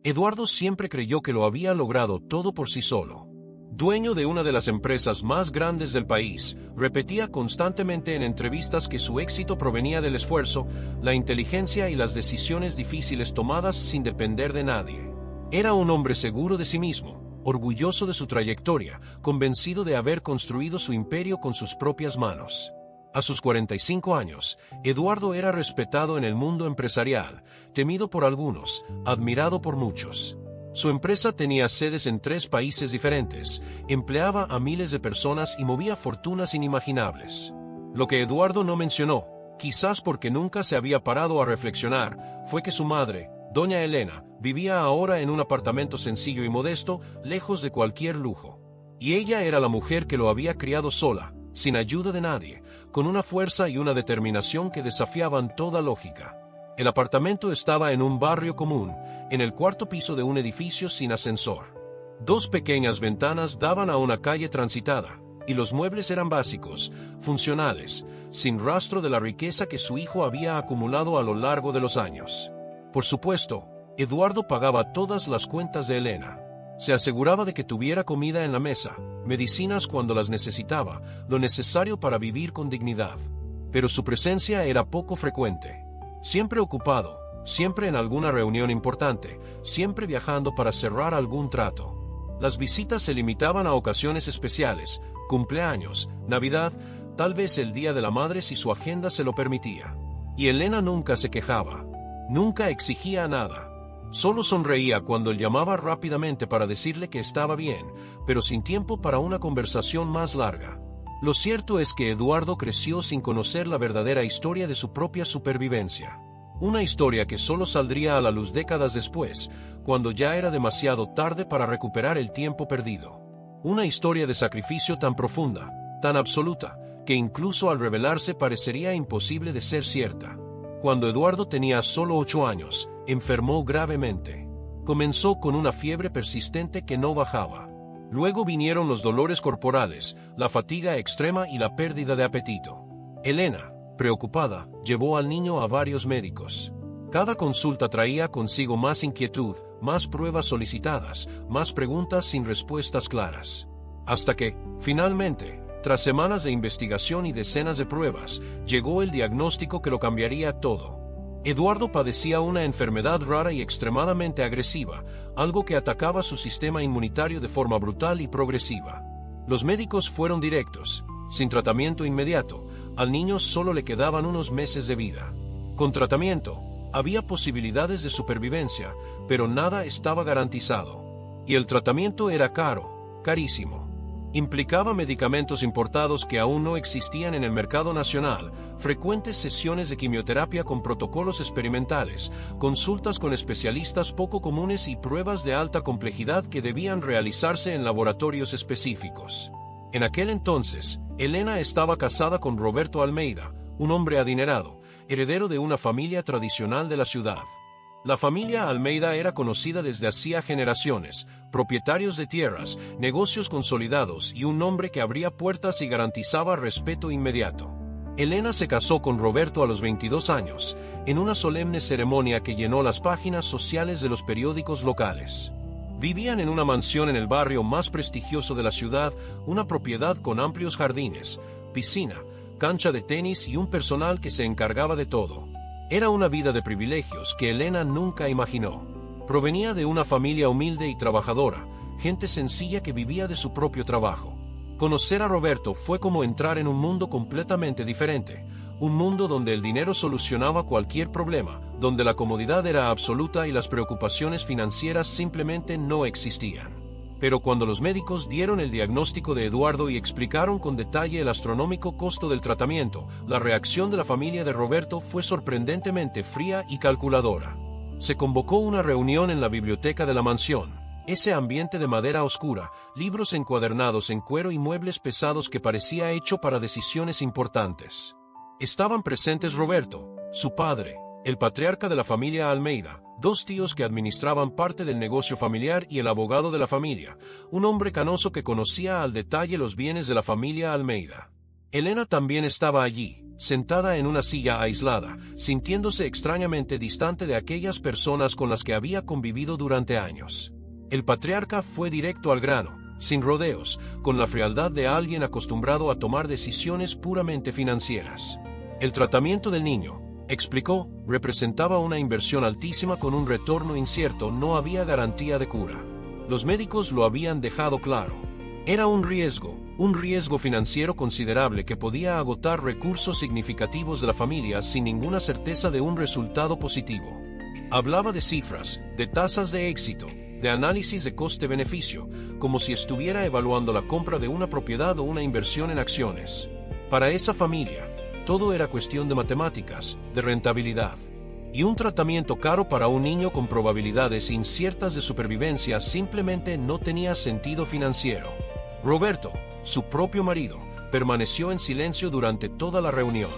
Eduardo siempre creyó que lo había logrado todo por sí solo. Dueño de una de las empresas más grandes del país, repetía constantemente en entrevistas que su éxito provenía del esfuerzo, la inteligencia y las decisiones difíciles tomadas sin depender de nadie. Era un hombre seguro de sí mismo, orgulloso de su trayectoria, convencido de haber construido su imperio con sus propias manos. A sus 45 años, Eduardo era respetado en el mundo empresarial, temido por algunos, admirado por muchos. Su empresa tenía sedes en 3 países diferentes, empleaba a miles de personas y movía fortunas inimaginables. Lo que Eduardo no mencionó, quizás porque nunca se había parado a reflexionar, fue que su madre, doña Elena, vivía ahora en un apartamento sencillo y modesto, lejos de cualquier lujo. Y ella era la mujer que lo había criado sola, sin ayuda de nadie, con una fuerza y una determinación que desafiaban toda lógica. El apartamento estaba en un barrio común, en el 4º piso de un edificio sin ascensor. 2 pequeñas ventanas daban a una calle transitada, y los muebles eran básicos, funcionales, sin rastro de la riqueza que su hijo había acumulado a lo largo de los años. Por supuesto, Eduardo pagaba todas las cuentas de Elena. Se aseguraba de que tuviera comida en la mesa, medicinas cuando las necesitaba, lo necesario para vivir con dignidad. Pero su presencia era poco frecuente. Siempre ocupado, siempre en alguna reunión importante, siempre viajando para cerrar algún trato. Las visitas se limitaban a ocasiones especiales, cumpleaños, Navidad, tal vez el Día de la Madre si su agenda se lo permitía. Y Elena nunca se quejaba, nunca exigía nada. Solo sonreía cuando él llamaba rápidamente para decirle que estaba bien, pero sin tiempo para una conversación más larga. Lo cierto es que Eduardo creció sin conocer la verdadera historia de su propia supervivencia. Una historia que solo saldría a la luz décadas después, cuando ya era demasiado tarde para recuperar el tiempo perdido. Una historia de sacrificio tan profunda, tan absoluta, que incluso al revelarse parecería imposible de ser cierta. Cuando Eduardo tenía solo 8 años, enfermó gravemente. Comenzó con una fiebre persistente que no bajaba. Luego vinieron los dolores corporales, la fatiga extrema y la pérdida de apetito. Elena, preocupada, llevó al niño a varios médicos. Cada consulta traía consigo más inquietud, más pruebas solicitadas, más preguntas sin respuestas claras. Hasta que, finalmente, tras semanas de investigación y decenas de pruebas, llegó el diagnóstico que lo cambiaría todo. Eduardo padecía una enfermedad rara y extremadamente agresiva, algo que atacaba su sistema inmunitario de forma brutal y progresiva. Los médicos fueron directos: sin tratamiento inmediato, al niño solo le quedaban unos meses de vida. Con tratamiento, había posibilidades de supervivencia, pero nada estaba garantizado. Y el tratamiento era caro, carísimo. Implicaba medicamentos importados que aún no existían en el mercado nacional, frecuentes sesiones de quimioterapia con protocolos experimentales, consultas con especialistas poco comunes y pruebas de alta complejidad que debían realizarse en laboratorios específicos. En aquel entonces, Elena estaba casada con Roberto Almeida, un hombre adinerado, heredero de una familia tradicional de la ciudad. La familia Almeida era conocida desde hacía generaciones, propietarios de tierras, negocios consolidados y un nombre que abría puertas y garantizaba respeto inmediato. Elena se casó con Roberto a los 22 años, en una solemne ceremonia que llenó las páginas sociales de los periódicos locales. Vivían en una mansión en el barrio más prestigioso de la ciudad, una propiedad con amplios jardines, piscina, cancha de tenis y un personal que se encargaba de todo. Era una vida de privilegios que Elena nunca imaginó. Provenía de una familia humilde y trabajadora, gente sencilla que vivía de su propio trabajo. Conocer a Roberto fue como entrar en un mundo completamente diferente, un mundo donde el dinero solucionaba cualquier problema, donde la comodidad era absoluta y las preocupaciones financieras simplemente no existían. Pero cuando los médicos dieron el diagnóstico de Eduardo y explicaron con detalle el astronómico costo del tratamiento, la reacción de la familia de Roberto fue sorprendentemente fría y calculadora. Se convocó una reunión en la biblioteca de la mansión. Ese ambiente de madera oscura, libros encuadernados en cuero y muebles pesados que parecía hecho para decisiones importantes. Estaban presentes Roberto, su padre, el patriarca de la familia Almeida, 2 tíos que administraban parte del negocio familiar y el abogado de la familia, un hombre canoso que conocía al detalle los bienes de la familia Almeida. Elena también estaba allí, sentada en una silla aislada, sintiéndose extrañamente distante de aquellas personas con las que había convivido durante años. El patriarca fue directo al grano, sin rodeos, con la frialdad de alguien acostumbrado a tomar decisiones puramente financieras. El tratamiento del niño, explicó, representaba una inversión altísima con un retorno incierto, no había garantía de cura. Los médicos lo habían dejado claro. Era un riesgo financiero considerable que podía agotar recursos significativos de la familia sin ninguna certeza de un resultado positivo. Hablaba de cifras, de tasas de éxito, de análisis de coste-beneficio, como si estuviera evaluando la compra de una propiedad o una inversión en acciones. Para esa familia, todo era cuestión de matemáticas, de rentabilidad. Y un tratamiento caro para un niño con probabilidades inciertas de supervivencia simplemente no tenía sentido financiero. Roberto, su propio marido, permaneció en silencio durante toda la reunión.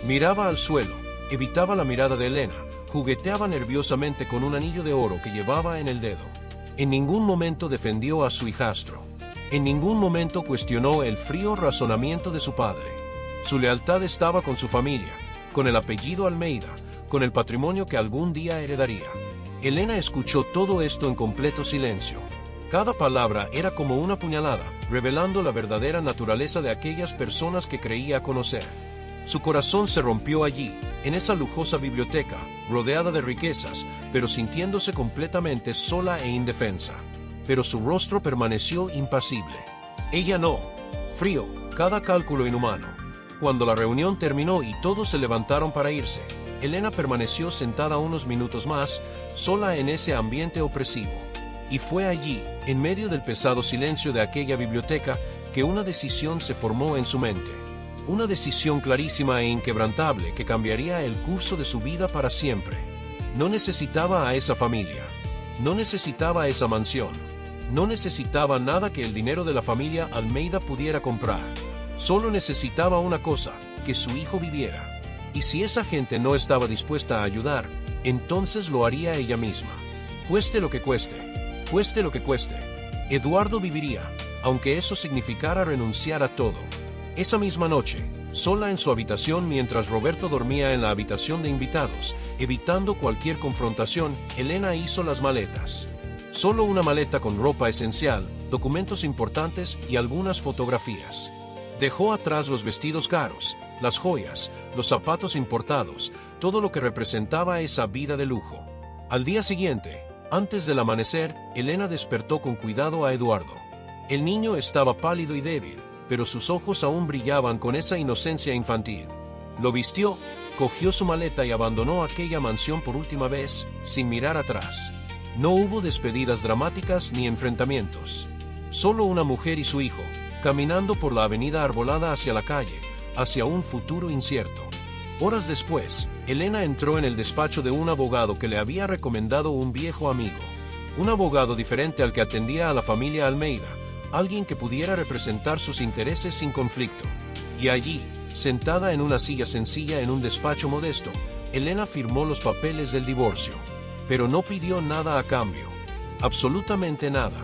Miraba al suelo, evitaba la mirada de Elena, jugueteaba nerviosamente con un anillo de oro que llevaba en el dedo. En ningún momento defendió a su hijastro. En ningún momento cuestionó el frío razonamiento de su padre. Su lealtad estaba con su familia, con el apellido Almeida, con el patrimonio que algún día heredaría. Elena escuchó todo esto en completo silencio. Cada palabra era como una puñalada, revelando la verdadera naturaleza de aquellas personas que creía conocer. Su corazón se rompió allí, en esa lujosa biblioteca, rodeada de riquezas, pero sintiéndose completamente sola e indefensa. Pero su rostro permaneció impasible. Ella no. Frío, cada cálculo inhumano. Cuando la reunión terminó y todos se levantaron para irse, Elena permaneció sentada unos minutos más, sola en ese ambiente opresivo. Y fue allí, en medio del pesado silencio de aquella biblioteca, que una decisión se formó en su mente. Una decisión clarísima e inquebrantable que cambiaría el curso de su vida para siempre. No necesitaba a esa familia. No necesitaba esa mansión. No necesitaba nada que el dinero de la familia Almeida pudiera comprar. Solo necesitaba una cosa, que su hijo viviera. Y si esa gente no estaba dispuesta a ayudar, entonces lo haría ella misma. Cueste lo que cueste. Cueste lo que cueste. Eduardo viviría, aunque eso significara renunciar a todo. Esa misma noche, sola en su habitación mientras Roberto dormía en la habitación de invitados, evitando cualquier confrontación, Elena hizo las maletas. Solo una maleta con ropa esencial, documentos importantes y algunas fotografías. Dejó atrás los vestidos caros, las joyas, los zapatos importados, todo lo que representaba esa vida de lujo. Al día siguiente, antes del amanecer, Elena despertó con cuidado a Eduardo. El niño estaba pálido y débil, pero sus ojos aún brillaban con esa inocencia infantil. Lo vistió, cogió su maleta y abandonó aquella mansión por última vez, sin mirar atrás. No hubo despedidas dramáticas ni enfrentamientos. Solo una mujer y su hijo, caminando por la avenida arbolada hacia la calle, hacia un futuro incierto. Horas después, Elena entró en el despacho de un abogado que le había recomendado un viejo amigo. Un abogado diferente al que atendía a la familia Almeida, alguien que pudiera representar sus intereses sin conflicto. Y allí, sentada en una silla sencilla en un despacho modesto, Elena firmó los papeles del divorcio. Pero no pidió nada a cambio. Absolutamente nada.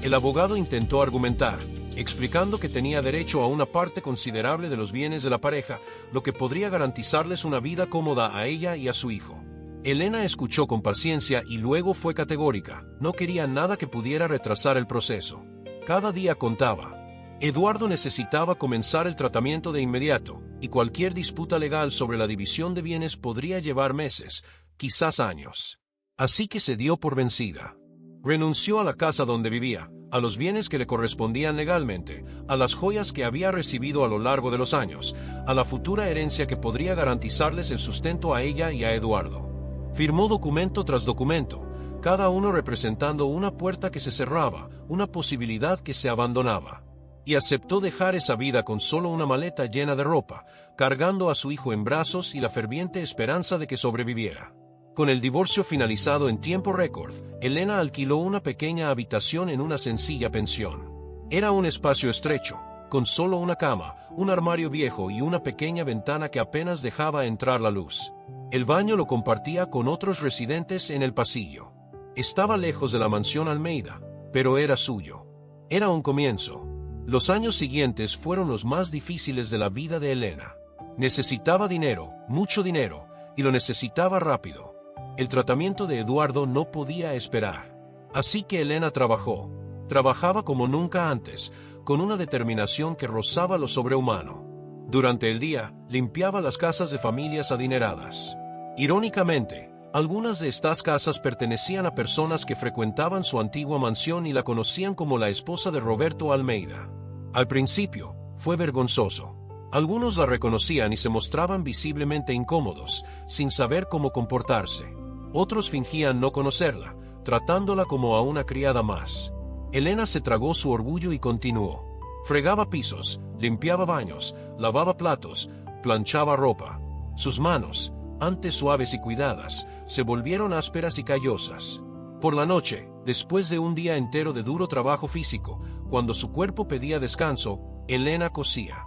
El abogado intentó argumentar, explicando que tenía derecho a una parte considerable de los bienes de la pareja, lo que podría garantizarles una vida cómoda a ella y a su hijo. Elena escuchó con paciencia y luego fue categórica, no quería nada que pudiera retrasar el proceso. Cada día contaba. Eduardo necesitaba comenzar el tratamiento de inmediato, y cualquier disputa legal sobre la división de bienes podría llevar meses, quizás años. Así que se dio por vencida. Renunció a la casa donde vivía, a los bienes que le correspondían legalmente, a las joyas que había recibido a lo largo de los años, a la futura herencia que podría garantizarles el sustento a ella y a Eduardo. Firmó documento tras documento, cada uno representando una puerta que se cerraba, una posibilidad que se abandonaba. Y aceptó dejar esa vida con solo una maleta llena de ropa, cargando a su hijo en brazos y la ferviente esperanza de que sobreviviera. Con el divorcio finalizado en tiempo récord, Elena alquiló una pequeña habitación en una sencilla pensión. Era un espacio estrecho, con solo una cama, un armario viejo y una pequeña ventana que apenas dejaba entrar la luz. El baño lo compartía con otros residentes en el pasillo. Estaba lejos de la mansión Almeida, pero era suyo. Era un comienzo. Los años siguientes fueron los más difíciles de la vida de Elena. Necesitaba dinero, mucho dinero, y lo necesitaba rápido. El tratamiento de Eduardo no podía esperar. Así que Elena trabajaba como nunca antes, con una determinación que rozaba lo sobrehumano. Durante el día, limpiaba las casas de familias adineradas. Irónicamente, algunas de estas casas pertenecían a personas que frecuentaban su antigua mansión y la conocían como la esposa de Roberto Almeida. Al principio, fue vergonzoso. Algunos la reconocían y se mostraban visiblemente incómodos, sin saber cómo comportarse. Otros fingían no conocerla, tratándola como a una criada más. Elena se tragó su orgullo y continuó. Fregaba pisos, limpiaba baños, lavaba platos, planchaba ropa. Sus manos, antes suaves y cuidadas, se volvieron ásperas y callosas. Por la noche, después de un día entero de duro trabajo físico, cuando su cuerpo pedía descanso, Elena cosía.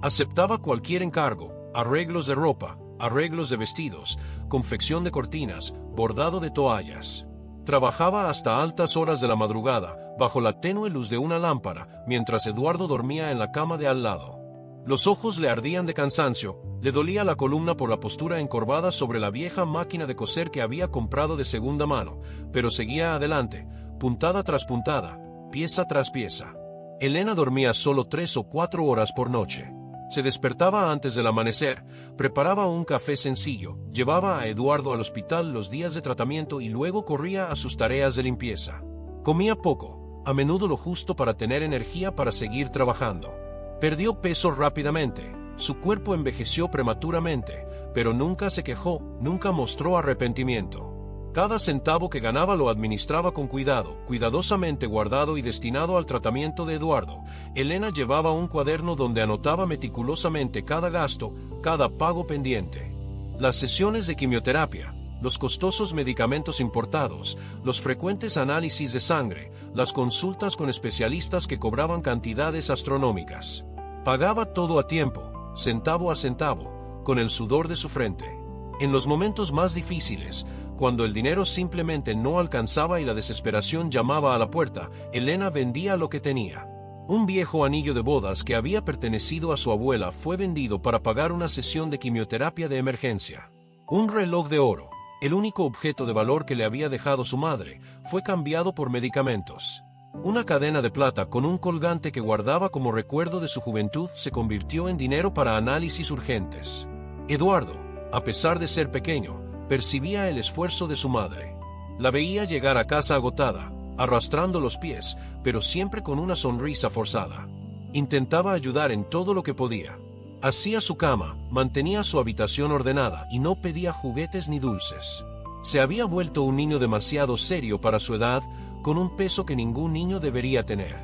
Aceptaba cualquier encargo, arreglos de ropa, arreglos de vestidos, confección de cortinas, bordado de toallas. Trabajaba hasta altas horas de la madrugada, bajo la tenue luz de una lámpara, mientras Eduardo dormía en la cama de al lado. Los ojos le ardían de cansancio, le dolía la columna por la postura encorvada sobre la vieja máquina de coser que había comprado de segunda mano, pero seguía adelante, puntada tras puntada, pieza tras pieza. Elena dormía solo 3 o 4 horas por noche. Se despertaba antes del amanecer, preparaba un café sencillo, llevaba a Eduardo al hospital los días de tratamiento y luego corría a sus tareas de limpieza. Comía poco, a menudo lo justo para tener energía para seguir trabajando. Perdió peso rápidamente, su cuerpo envejeció prematuramente, pero nunca se quejó, nunca mostró arrepentimiento. Cada centavo que ganaba lo administraba con cuidado, cuidadosamente guardado y destinado al tratamiento de Eduardo. Elena llevaba un cuaderno donde anotaba meticulosamente cada gasto, cada pago pendiente. Las sesiones de quimioterapia, los costosos medicamentos importados, los frecuentes análisis de sangre, las consultas con especialistas que cobraban cantidades astronómicas. Pagaba todo a tiempo, centavo a centavo, con el sudor de su frente. En los momentos más difíciles, cuando el dinero simplemente no alcanzaba y la desesperación llamaba a la puerta, Elena vendía lo que tenía. Un viejo anillo de bodas que había pertenecido a su abuela fue vendido para pagar una sesión de quimioterapia de emergencia. Un reloj de oro, el único objeto de valor que le había dejado su madre, fue cambiado por medicamentos. Una cadena de plata con un colgante que guardaba como recuerdo de su juventud se convirtió en dinero para análisis urgentes. Eduardo, a pesar de ser pequeño, percibía el esfuerzo de su madre. La veía llegar a casa agotada, arrastrando los pies, pero siempre con una sonrisa forzada. Intentaba ayudar en todo lo que podía. Hacía su cama, mantenía su habitación ordenada y no pedía juguetes ni dulces. Se había vuelto un niño demasiado serio para su edad, con un peso que ningún niño debería tener.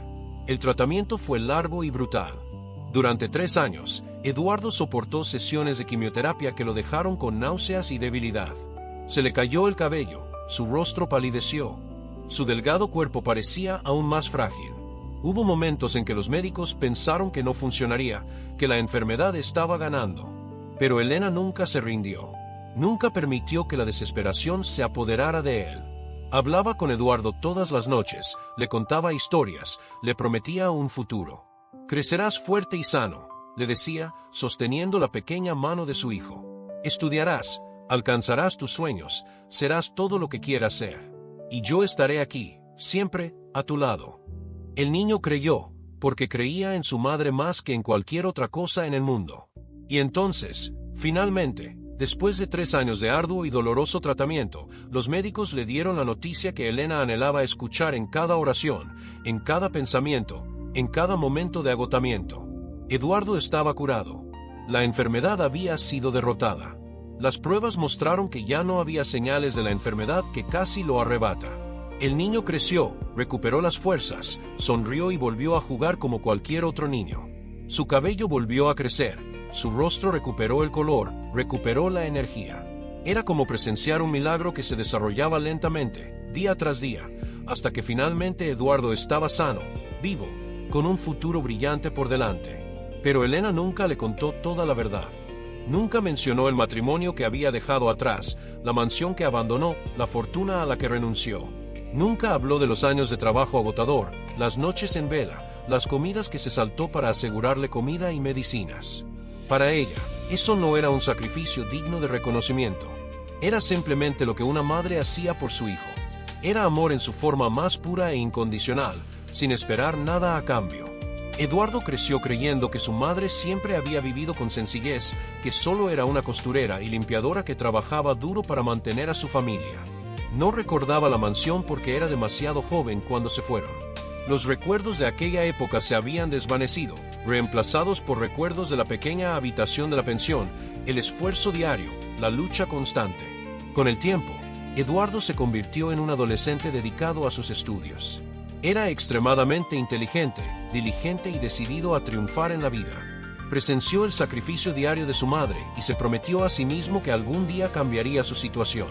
El tratamiento fue largo y brutal. Durante 3 años, Eduardo soportó sesiones de quimioterapia que lo dejaron con náuseas y debilidad. Se le cayó el cabello, su rostro palideció. Su delgado cuerpo parecía aún más frágil. Hubo momentos en que los médicos pensaron que no funcionaría, que la enfermedad estaba ganando. Pero Elena nunca se rindió. Nunca permitió que la desesperación se apoderara de él. Hablaba con Eduardo todas las noches, le contaba historias, le prometía un futuro. Crecerás fuerte y sano, le decía, sosteniendo la pequeña mano de su hijo. Estudiarás, alcanzarás tus sueños, serás todo lo que quieras ser. Y yo estaré aquí, siempre, a tu lado. El niño creyó, porque creía en su madre más que en cualquier otra cosa en el mundo. Y entonces, finalmente, después de 3 años de arduo y doloroso tratamiento, los médicos le dieron la noticia que Elena anhelaba escuchar en cada oración, en cada pensamiento, en cada momento de agotamiento. Eduardo estaba curado. La enfermedad había sido derrotada. Las pruebas mostraron que ya no había señales de la enfermedad que casi lo arrebata. El niño creció, recuperó las fuerzas, sonrió y volvió a jugar como cualquier otro niño. Su cabello volvió a crecer, su rostro recuperó el color, recuperó la energía. Era como presenciar un milagro que se desarrollaba lentamente, día tras día, hasta que finalmente Eduardo estaba sano, vivo, con un futuro brillante por delante. Pero Elena nunca le contó toda la verdad. Nunca mencionó el matrimonio que había dejado atrás, la mansión que abandonó, la fortuna a la que renunció. Nunca habló de los años de trabajo agotador, las noches en vela, las comidas que se saltó para asegurarle comida y medicinas. Para ella, eso no era un sacrificio digno de reconocimiento. Era simplemente lo que una madre hacía por su hijo. Era amor en su forma más pura e incondicional, sin esperar nada a cambio. Eduardo creció creyendo que su madre siempre había vivido con sencillez, que solo era una costurera y limpiadora que trabajaba duro para mantener a su familia. No recordaba la mansión porque era demasiado joven cuando se fueron. Los recuerdos de aquella época se habían desvanecido, reemplazados por recuerdos de la pequeña habitación de la pensión, el esfuerzo diario, la lucha constante. Con el tiempo, Eduardo se convirtió en un adolescente dedicado a sus estudios. Era extremadamente inteligente, diligente y decidido a triunfar en la vida. Presenció el sacrificio diario de su madre y se prometió a sí mismo que algún día cambiaría su situación.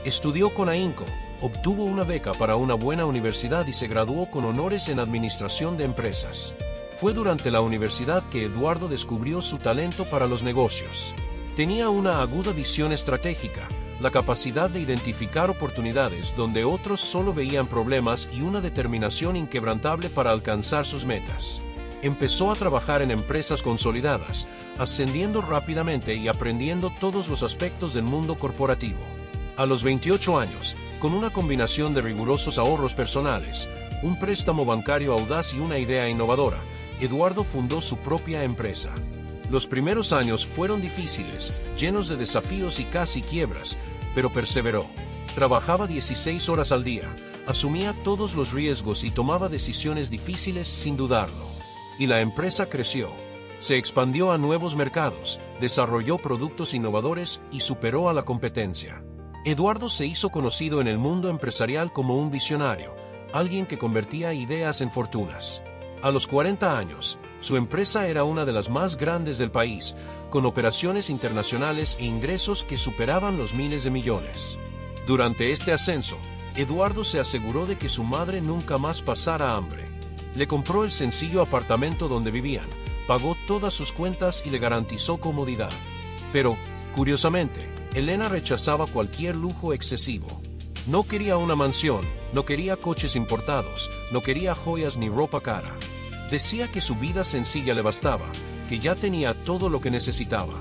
Estudió con ahínco, obtuvo una beca para una buena universidad y se graduó con honores en administración de empresas. Fue durante la universidad que Eduardo descubrió su talento para los negocios. Tenía una aguda visión estratégica, la capacidad de identificar oportunidades donde otros solo veían problemas y una determinación inquebrantable para alcanzar sus metas. Empezó a trabajar en empresas consolidadas, ascendiendo rápidamente y aprendiendo todos los aspectos del mundo corporativo. A los 28 años, con una combinación de rigurosos ahorros personales, un préstamo bancario audaz y una idea innovadora, Eduardo fundó su propia empresa. Los primeros años fueron difíciles, llenos de desafíos y casi quiebras, pero perseveró. Trabajaba 16 horas al día, asumía todos los riesgos y tomaba decisiones difíciles sin dudarlo. Y la empresa creció. Se expandió a nuevos mercados, desarrolló productos innovadores y superó a la competencia. Eduardo se hizo conocido en el mundo empresarial como un visionario, alguien que convertía ideas en fortunas. A los 40 años, su empresa era una de las más grandes del país, con operaciones internacionales e ingresos que superaban los miles de millones. Durante este ascenso, Eduardo se aseguró de que su madre nunca más pasara hambre. Le compró el sencillo apartamento donde vivían, pagó todas sus cuentas y le garantizó comodidad. Pero, curiosamente, Elena rechazaba cualquier lujo excesivo. No quería una mansión, no quería coches importados, no quería joyas ni ropa cara. Decía que su vida sencilla le bastaba, que ya tenía todo lo que necesitaba.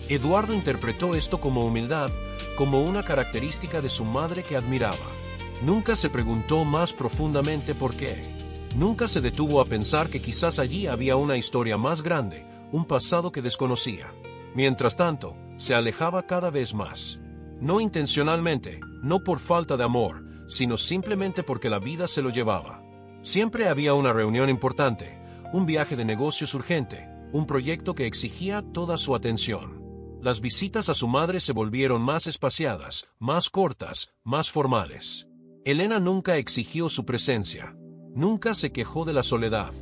Eduardo interpretó esto como humildad, como una característica de su madre que admiraba. Nunca se preguntó más profundamente por qué. Nunca se detuvo a pensar que quizás allí había una historia más grande, un pasado que desconocía. Mientras tanto, se alejaba cada vez más. No intencionalmente, no por falta de amor, sino simplemente porque la vida se lo llevaba. Siempre había una reunión importante, un viaje de negocios urgente, un proyecto que exigía toda su atención. Las visitas a su madre se volvieron más espaciadas, más cortas, más formales. Elena nunca exigió su presencia. Nunca se quejó de la soledad.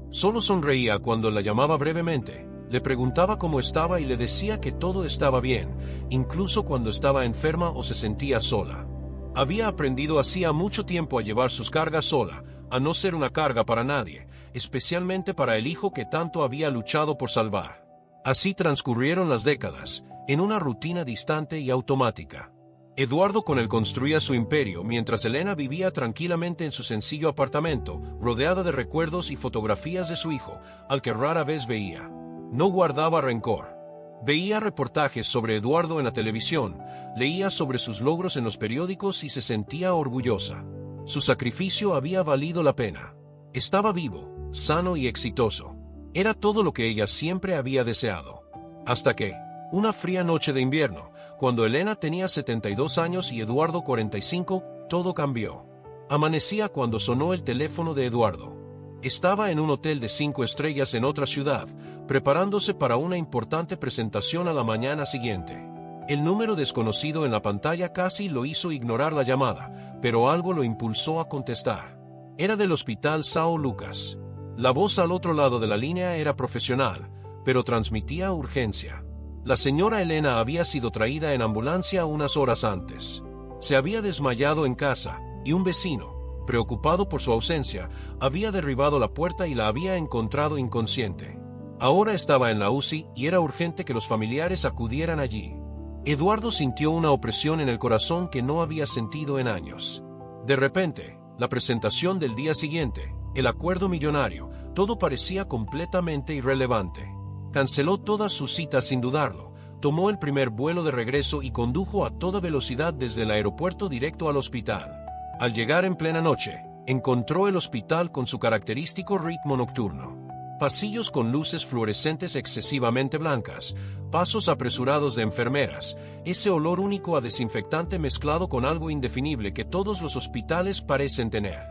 Solo sonreía cuando la llamaba brevemente, le preguntaba cómo estaba y le decía que todo estaba bien, incluso cuando estaba enferma o se sentía sola. Había aprendido hacía mucho tiempo a llevar sus cargas sola, a no ser una carga para nadie, especialmente para el hijo que tanto había luchado por salvar. Así transcurrieron las décadas, en una rutina distante y automática. Eduardo con él construía su imperio mientras Elena vivía tranquilamente en su sencillo apartamento, rodeada de recuerdos y fotografías de su hijo, al que rara vez veía. No guardaba rencor. Veía reportajes sobre Eduardo en la televisión, leía sobre sus logros en los periódicos y se sentía orgullosa. Su sacrificio había valido la pena. Estaba vivo, sano y exitoso. Era todo lo que ella siempre había deseado. Hasta que, una fría noche de invierno, cuando Elena tenía 72 años y Eduardo 45, todo cambió. Amanecía cuando sonó el teléfono de Eduardo. Estaba en un hotel de 5 estrellas en otra ciudad, preparándose para una importante presentación a la mañana siguiente. El número desconocido en la pantalla casi lo hizo ignorar la llamada, pero algo lo impulsó a contestar. Era del Hospital São Lucas. La voz al otro lado de la línea era profesional, pero transmitía urgencia. La señora Elena había sido traída en ambulancia unas horas antes. Se había desmayado en casa, y un vecino, preocupado por su ausencia, había derribado la puerta y la había encontrado inconsciente. Ahora estaba en la UCI y era urgente que los familiares acudieran allí. Eduardo sintió una opresión en el corazón que no había sentido en años. De repente, la presentación del día siguiente, el acuerdo millonario, todo parecía completamente irrelevante. Canceló todas sus citas sin dudarlo, tomó el primer vuelo de regreso y condujo a toda velocidad desde el aeropuerto directo al hospital. Al llegar en plena noche, encontró el hospital con su característico ritmo nocturno. Pasillos con luces fluorescentes excesivamente blancas, pasos apresurados de enfermeras, ese olor único a desinfectante mezclado con algo indefinible que todos los hospitales parecen tener.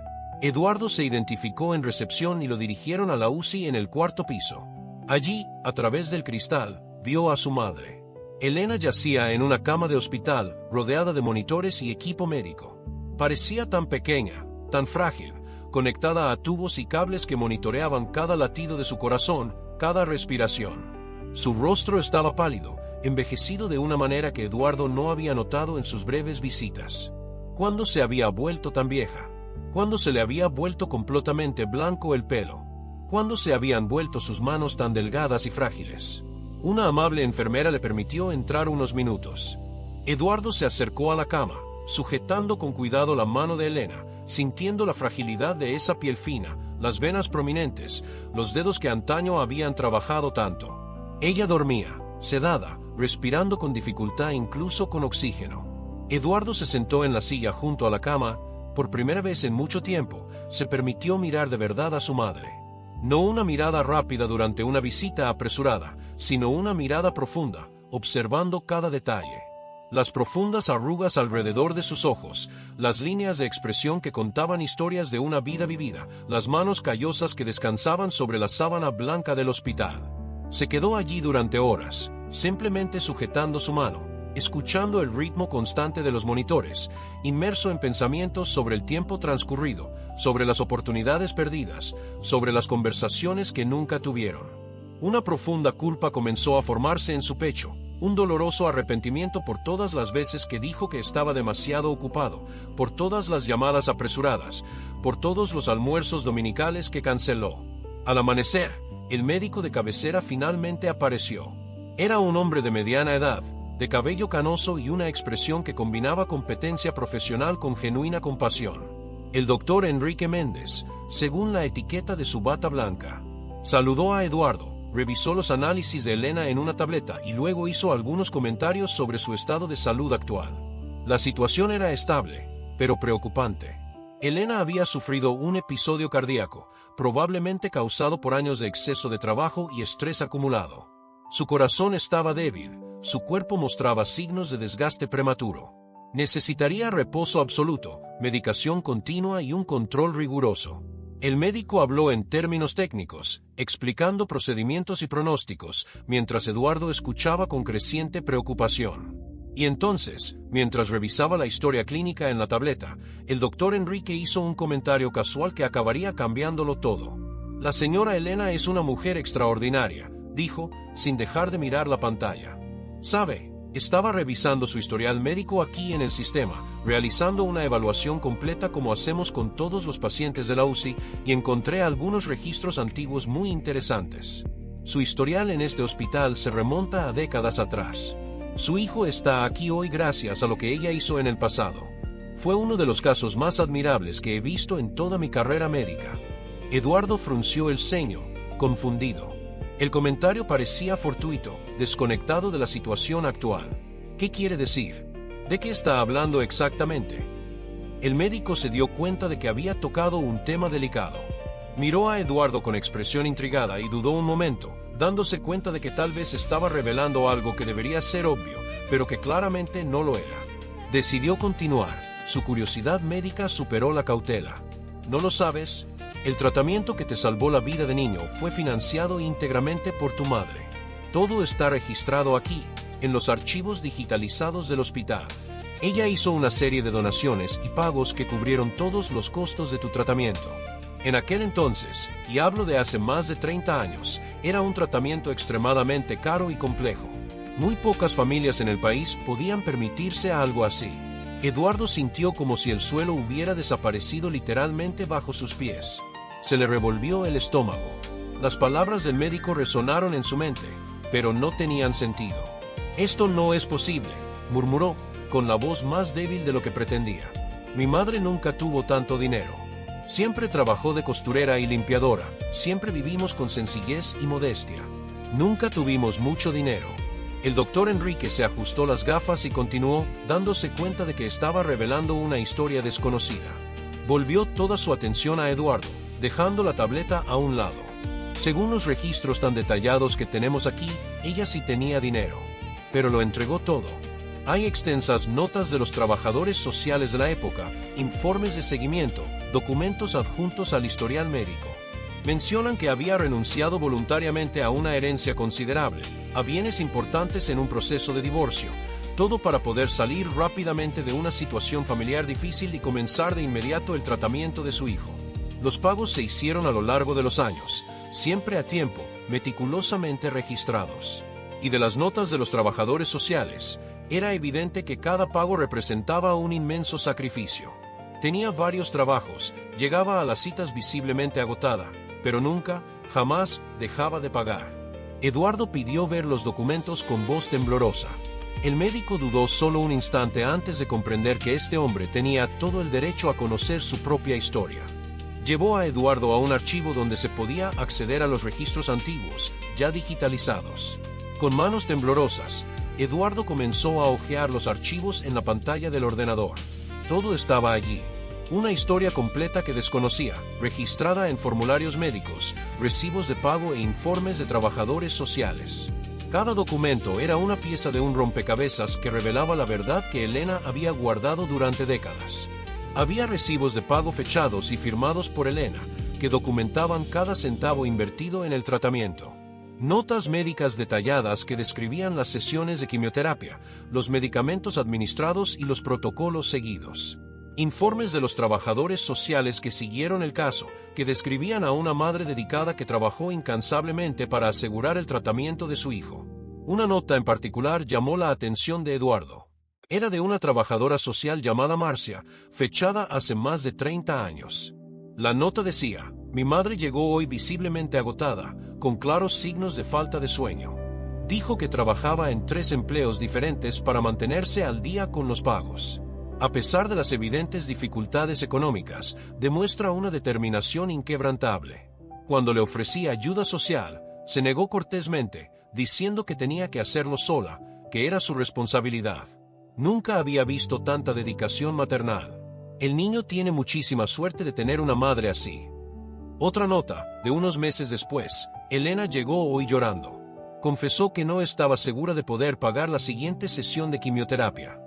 Eduardo se identificó en recepción y lo dirigieron a la UCI en el cuarto piso. Allí, a través del cristal, vio a su madre. Elena yacía en una cama de hospital, rodeada de monitores y equipo médico. Parecía tan pequeña, tan frágil, conectada a tubos y cables que monitoreaban cada latido de su corazón, cada respiración. Su rostro estaba pálido, envejecido de una manera que Eduardo no había notado en sus breves visitas. ¿Cuándo se había vuelto tan vieja? ¿Cuándo se le había vuelto completamente blanco el pelo? ¿Cuándo se habían vuelto sus manos tan delgadas y frágiles? Una amable enfermera le permitió entrar unos minutos. Eduardo se acercó a la cama, sujetando con cuidado la mano de Elena, sintiendo la fragilidad de esa piel fina, las venas prominentes, los dedos que antaño habían trabajado tanto. Ella dormía, sedada, respirando con dificultad incluso con oxígeno. Eduardo se sentó en la silla junto a la cama. Por primera vez en mucho tiempo, se permitió mirar de verdad a su madre. No una mirada rápida durante una visita apresurada, sino una mirada profunda, observando cada detalle. Las profundas arrugas alrededor de sus ojos, las líneas de expresión que contaban historias de una vida vivida, las manos callosas que descansaban sobre la sábana blanca del hospital. Se quedó allí durante horas, simplemente sujetando su mano, escuchando el ritmo constante de los monitores, inmerso en pensamientos sobre el tiempo transcurrido, sobre las oportunidades perdidas, sobre las conversaciones que nunca tuvieron. Una profunda culpa comenzó a formarse en su pecho, un doloroso arrepentimiento por todas las veces que dijo que estaba demasiado ocupado, por todas las llamadas apresuradas, por todos los almuerzos dominicales que canceló. Al amanecer, el médico de cabecera finalmente apareció. Era un hombre de mediana edad, de cabello canoso y una expresión que combinaba competencia profesional con genuina compasión. El doctor Enrique Méndez, según la etiqueta de su bata blanca. Saludó a Eduardo, revisó los análisis de Elena en una tableta y luego hizo algunos comentarios sobre su estado de salud actual. La situación era estable, pero preocupante. Elena había sufrido un episodio cardíaco, probablemente causado por años de exceso de trabajo y estrés acumulado. Su corazón estaba débil, su cuerpo mostraba signos de desgaste prematuro. Necesitaría reposo absoluto, medicación continua y un control riguroso. El médico habló en términos técnicos, explicando procedimientos y pronósticos, mientras Eduardo escuchaba con creciente preocupación. Y entonces, mientras revisaba la historia clínica en la tableta, el doctor Enrique hizo un comentario casual que acabaría cambiándolo todo. La señora Elena es una mujer extraordinaria, dijo, sin dejar de mirar la pantalla. ¿Sabe? Estaba revisando su historial médico aquí en el sistema, realizando una evaluación completa como hacemos con todos los pacientes de la UCI, y encontré algunos registros antiguos muy interesantes. Su historial en este hospital se remonta a décadas atrás. Su hijo está aquí hoy gracias a lo que ella hizo en el pasado. Fue uno de los casos más admirables que he visto en toda mi carrera médica. Eduardo frunció el ceño, confundido. El comentario parecía fortuito, desconectado de la situación actual. ¿Qué quiere decir? ¿De qué está hablando exactamente? El médico se dio cuenta de que había tocado un tema delicado. Miró a Eduardo con expresión intrigada y dudó un momento, dándose cuenta de que tal vez estaba revelando algo que debería ser obvio, pero que claramente no lo era. Decidió continuar. Su curiosidad médica superó la cautela. ¿No lo sabes? El tratamiento que te salvó la vida de niño fue financiado íntegramente por tu madre. Todo está registrado aquí, en los archivos digitalizados del hospital. Ella hizo una serie de donaciones y pagos que cubrieron todos los costos de tu tratamiento. En aquel entonces, y hablo de hace más de 30 años, era un tratamiento extremadamente caro y complejo. Muy pocas familias en el país podían permitirse algo así. Eduardo sintió como si el suelo hubiera desaparecido literalmente bajo sus pies. Se le revolvió el estómago. Las palabras del médico resonaron en su mente, pero no tenían sentido. «Esto no es posible», murmuró, con la voz más débil de lo que pretendía. «Mi madre nunca tuvo tanto dinero. Siempre trabajó de costurera y limpiadora, siempre vivimos con sencillez y modestia. Nunca tuvimos mucho dinero. El doctor Enrique se ajustó las gafas y continuó, dándose cuenta de que estaba revelando una historia desconocida. Volvió toda su atención a Eduardo, dejando la tableta a un lado. Según los registros tan detallados que tenemos aquí, ella sí tenía dinero. Pero lo entregó todo. Hay extensas notas de los trabajadores sociales de la época, informes de seguimiento, documentos adjuntos al historial médico. Mencionan que había renunciado voluntariamente a una herencia considerable, a bienes importantes en un proceso de divorcio, todo para poder salir rápidamente de una situación familiar difícil y comenzar de inmediato el tratamiento de su hijo. Los pagos se hicieron a lo largo de los años, siempre a tiempo, meticulosamente registrados. Y de las notas de los trabajadores sociales, era evidente que cada pago representaba un inmenso sacrificio. Tenía varios trabajos, llegaba a las citas visiblemente agotada, pero nunca, jamás, dejaba de pagar. Eduardo pidió ver los documentos con voz temblorosa. El médico dudó solo un instante antes de comprender que este hombre tenía todo el derecho a conocer su propia historia. Llevó a Eduardo a un archivo donde se podía acceder a los registros antiguos, ya digitalizados. Con manos temblorosas, Eduardo comenzó a hojear los archivos en la pantalla del ordenador. Todo estaba allí. Una historia completa que desconocía, registrada en formularios médicos, recibos de pago e informes de trabajadores sociales. Cada documento era una pieza de un rompecabezas que revelaba la verdad que Elena había guardado durante décadas. Había recibos de pago fechados y firmados por Elena, que documentaban cada centavo invertido en el tratamiento. Notas médicas detalladas que describían las sesiones de quimioterapia, los medicamentos administrados y los protocolos seguidos. Informes de los trabajadores sociales que siguieron el caso, que describían a una madre dedicada que trabajó incansablemente para asegurar el tratamiento de su hijo. Una nota en particular llamó la atención de Eduardo. Era de una trabajadora social llamada Marcia, fechada hace más de 30 años. La nota decía: mi madre llegó hoy visiblemente agotada, con claros signos de falta de sueño. Dijo que trabajaba en 3 empleos diferentes para mantenerse al día con los pagos. A pesar de las evidentes dificultades económicas, demuestra una determinación inquebrantable. Cuando le ofrecí ayuda social, se negó cortésmente, diciendo que tenía que hacerlo sola, que era su responsabilidad. Nunca había visto tanta dedicación maternal. El niño tiene muchísima suerte de tener una madre así. Otra nota, de unos meses después, Elena llegó hoy llorando. Confesó que no estaba segura de poder pagar la siguiente sesión de quimioterapia.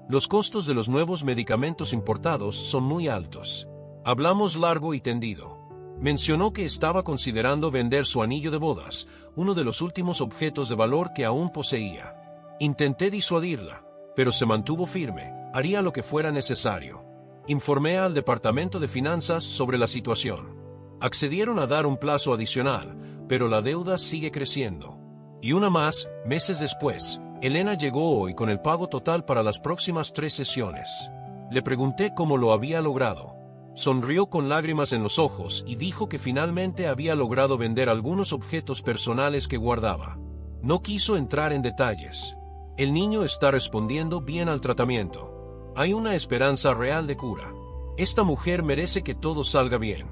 Los costos de los nuevos medicamentos importados son muy altos. Hablamos largo y tendido. Mencionó que estaba considerando vender su anillo de bodas, uno de los últimos objetos de valor que aún poseía. Intenté disuadirla, pero se mantuvo firme, haría lo que fuera necesario. Informé al Departamento de Finanzas sobre la situación. Accedieron a dar un plazo adicional, pero la deuda sigue creciendo. Y una más, meses después, Elena llegó hoy con el pago total para las próximas 3 sesiones. Le pregunté cómo lo había logrado. Sonrió con lágrimas en los ojos y dijo que finalmente había logrado vender algunos objetos personales que guardaba. No quiso entrar en detalles. El niño está respondiendo bien al tratamiento. Hay una esperanza real de cura. Esta mujer merece que todo salga bien.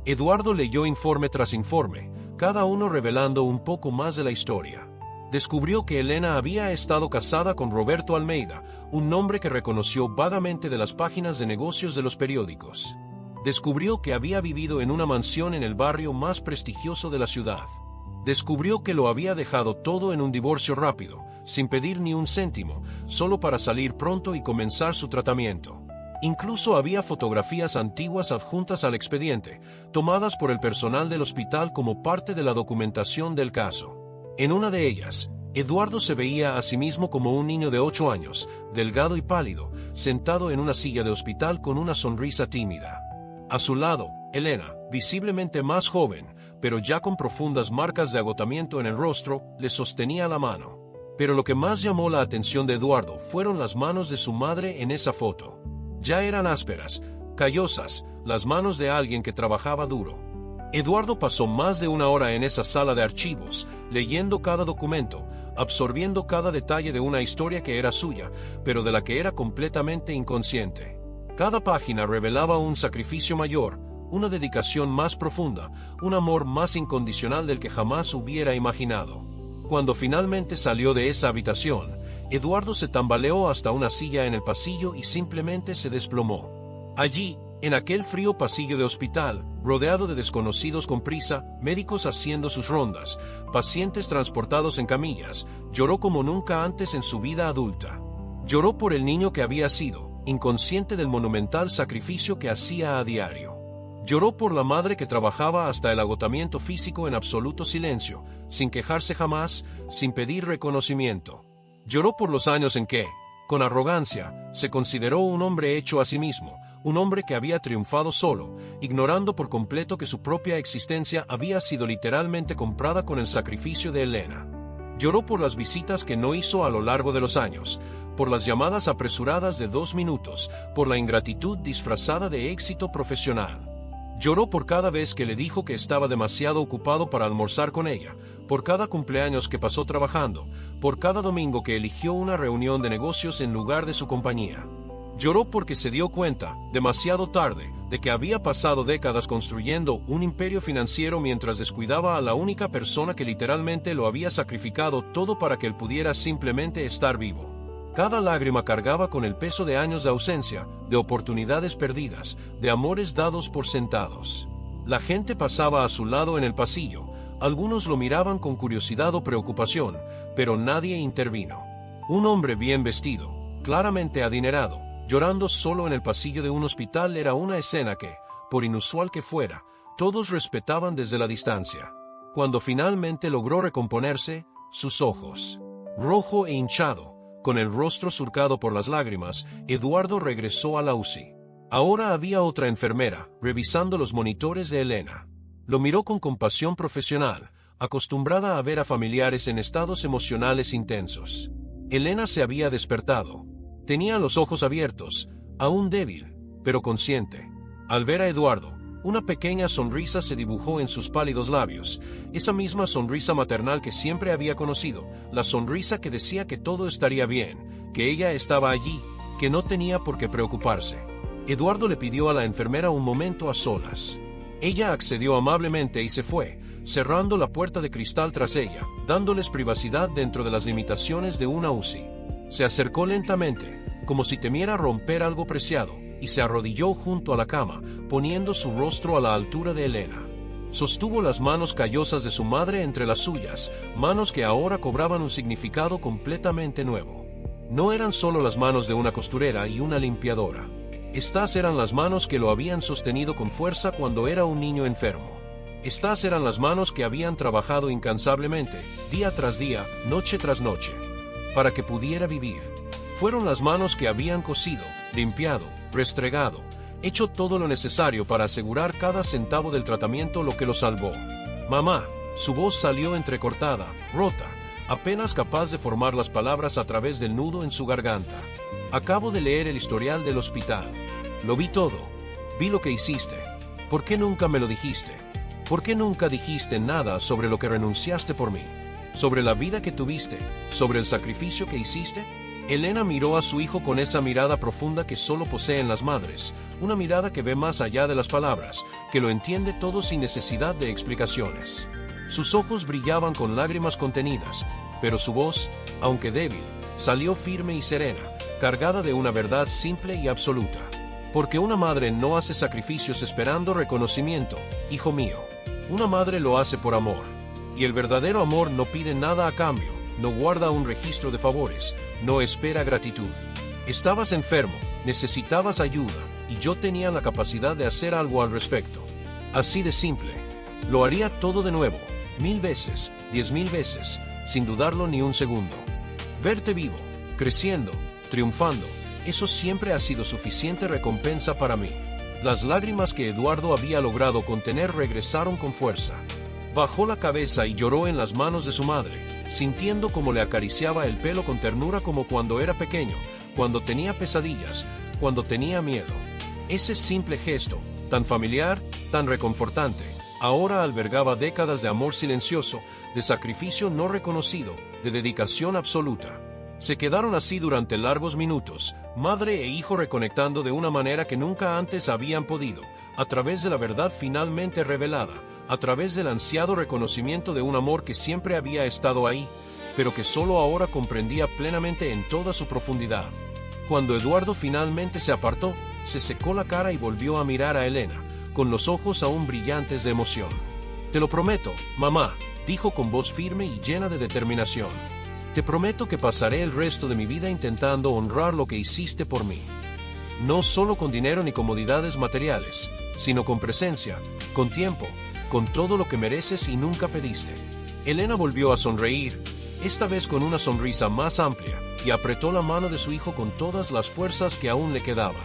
Eduardo leyó informe tras informe, cada uno revelando un poco más de la historia. Descubrió que Elena había estado casada con Roberto Almeida, un nombre que reconoció vagamente de las páginas de negocios de los periódicos. Descubrió que había vivido en una mansión en el barrio más prestigioso de la ciudad. Descubrió que lo había dejado todo en un divorcio rápido, sin pedir ni un céntimo, solo para salir pronto y comenzar su tratamiento. Incluso había fotografías antiguas adjuntas al expediente, tomadas por el personal del hospital como parte de la documentación del caso. En una de ellas, Eduardo se veía a sí mismo como un niño de 8 años, delgado y pálido, sentado en una silla de hospital con una sonrisa tímida. A su lado, Elena, visiblemente más joven, pero ya con profundas marcas de agotamiento en el rostro, le sostenía la mano. Pero lo que más llamó la atención de Eduardo fueron las manos de su madre en esa foto. Ya eran ásperas, callosas, las manos de alguien que trabajaba duro. Eduardo pasó más de 1 hora en esa sala de archivos, leyendo cada documento, absorbiendo cada detalle de una historia que era suya, pero de la que era completamente inconsciente. Cada página revelaba un sacrificio mayor, una dedicación más profunda, un amor más incondicional del que jamás hubiera imaginado. Cuando finalmente salió de esa habitación, Eduardo se tambaleó hasta una silla en el pasillo y simplemente se desplomó. Allí, en aquel frío pasillo de hospital, rodeado de desconocidos con prisa, médicos haciendo sus rondas, pacientes transportados en camillas, lloró como nunca antes en su vida adulta. Lloró por el niño que había sido, inconsciente del monumental sacrificio que hacía a diario. Lloró por la madre que trabajaba hasta el agotamiento físico en absoluto silencio, sin quejarse jamás, sin pedir reconocimiento. Lloró por los años en que, con arrogancia, se consideró un hombre hecho a sí mismo, un hombre que había triunfado solo, ignorando por completo que su propia existencia había sido literalmente comprada con el sacrificio de Elena. Lloró por las visitas que no hizo a lo largo de los años, por las llamadas apresuradas de 2 minutos, por la ingratitud disfrazada de éxito profesional. Lloró por cada vez que le dijo que estaba demasiado ocupado para almorzar con ella, por cada cumpleaños que pasó trabajando, por cada domingo que eligió una reunión de negocios en lugar de su compañía. Lloró porque se dio cuenta, demasiado tarde, de que había pasado décadas construyendo un imperio financiero mientras descuidaba a la única persona que literalmente lo había sacrificado todo para que él pudiera simplemente estar vivo. Cada lágrima cargaba con el peso de años de ausencia, de oportunidades perdidas, de amores dados por sentados. La gente pasaba a su lado en el pasillo, algunos lo miraban con curiosidad o preocupación, pero nadie intervino. Un hombre bien vestido, claramente adinerado, llorando solo en el pasillo de un hospital era una escena que, por inusual que fuera, todos respetaban desde la distancia. Cuando finalmente logró recomponerse, sus ojos, rojo e hinchado, con el rostro surcado por las lágrimas, Eduardo regresó a la UCI. Ahora había otra enfermera, revisando los monitores de Elena. Lo miró con compasión profesional, acostumbrada a ver a familiares en estados emocionales intensos. Elena se había despertado. Tenía los ojos abiertos, aún débil, pero consciente. Al ver a Eduardo, una pequeña sonrisa se dibujó en sus pálidos labios, esa misma sonrisa maternal que siempre había conocido, la sonrisa que decía que todo estaría bien, que ella estaba allí, que no tenía por qué preocuparse. Eduardo le pidió a la enfermera un momento a solas. Ella accedió amablemente y se fue, cerrando la puerta de cristal tras ella, dándoles privacidad dentro de las limitaciones de una UCI. Se acercó lentamente, como si temiera romper algo preciado, y se arrodilló junto a la cama, poniendo su rostro a la altura de Elena. Sostuvo las manos callosas de su madre entre las suyas, manos que ahora cobraban un significado completamente nuevo. No eran solo las manos de una costurera y una limpiadora. Estas eran las manos que lo habían sostenido con fuerza cuando era un niño enfermo. Estas eran las manos que habían trabajado incansablemente, día tras día, noche tras noche, para que pudiera vivir. Fueron las manos que habían cosido, limpiado, restregado, hecho todo lo necesario para asegurar cada centavo del tratamiento lo que lo salvó. Mamá, su voz salió entrecortada, rota, apenas capaz de formar las palabras a través del nudo en su garganta. Acabo de leer el historial del hospital. Lo vi todo. Vi lo que hiciste. ¿Por qué nunca me lo dijiste? ¿Por qué nunca dijiste nada sobre lo que renunciaste por mí? ¿Sobre la vida que tuviste? ¿Sobre el sacrificio que hiciste? Elena miró a su hijo con esa mirada profunda que solo poseen las madres, una mirada que ve más allá de las palabras, que lo entiende todo sin necesidad de explicaciones. Sus ojos brillaban con lágrimas contenidas, pero su voz, aunque débil, salió firme y serena, cargada de una verdad simple y absoluta. Porque una madre no hace sacrificios esperando reconocimiento, hijo mío. Una madre lo hace por amor. Y el verdadero amor no pide nada a cambio, no guarda un registro de favores, no espera gratitud. Estabas enfermo, necesitabas ayuda, y yo tenía la capacidad de hacer algo al respecto. Así de simple. Lo haría todo de nuevo, 1000 veces, 10.000 veces, sin dudarlo ni un segundo. Verte vivo, creciendo, triunfando, eso siempre ha sido suficiente recompensa para mí. Las lágrimas que Eduardo había logrado contener regresaron con fuerza. Bajó la cabeza y lloró en las manos de su madre, sintiendo cómo le acariciaba el pelo con ternura como cuando era pequeño, cuando tenía pesadillas, cuando tenía miedo. Ese simple gesto, tan familiar, tan reconfortante, ahora albergaba décadas de amor silencioso, de sacrificio no reconocido, de dedicación absoluta. Se quedaron así durante largos minutos, madre e hijo reconectando de una manera que nunca antes habían podido, a través de la verdad finalmente revelada, a través del ansiado reconocimiento de un amor que siempre había estado ahí, pero que solo ahora comprendía plenamente en toda su profundidad. Cuando Eduardo finalmente se apartó, se secó la cara y volvió a mirar a Elena, con los ojos aún brillantes de emoción. «Te lo prometo, mamá», dijo con voz firme y llena de determinación. «Te prometo que pasaré el resto de mi vida intentando honrar lo que hiciste por mí. No solo con dinero ni comodidades materiales, sino con presencia, con tiempo, con todo lo que mereces y nunca pediste». Elena volvió a sonreír, esta vez con una sonrisa más amplia, y apretó la mano de su hijo con todas las fuerzas que aún le quedaban.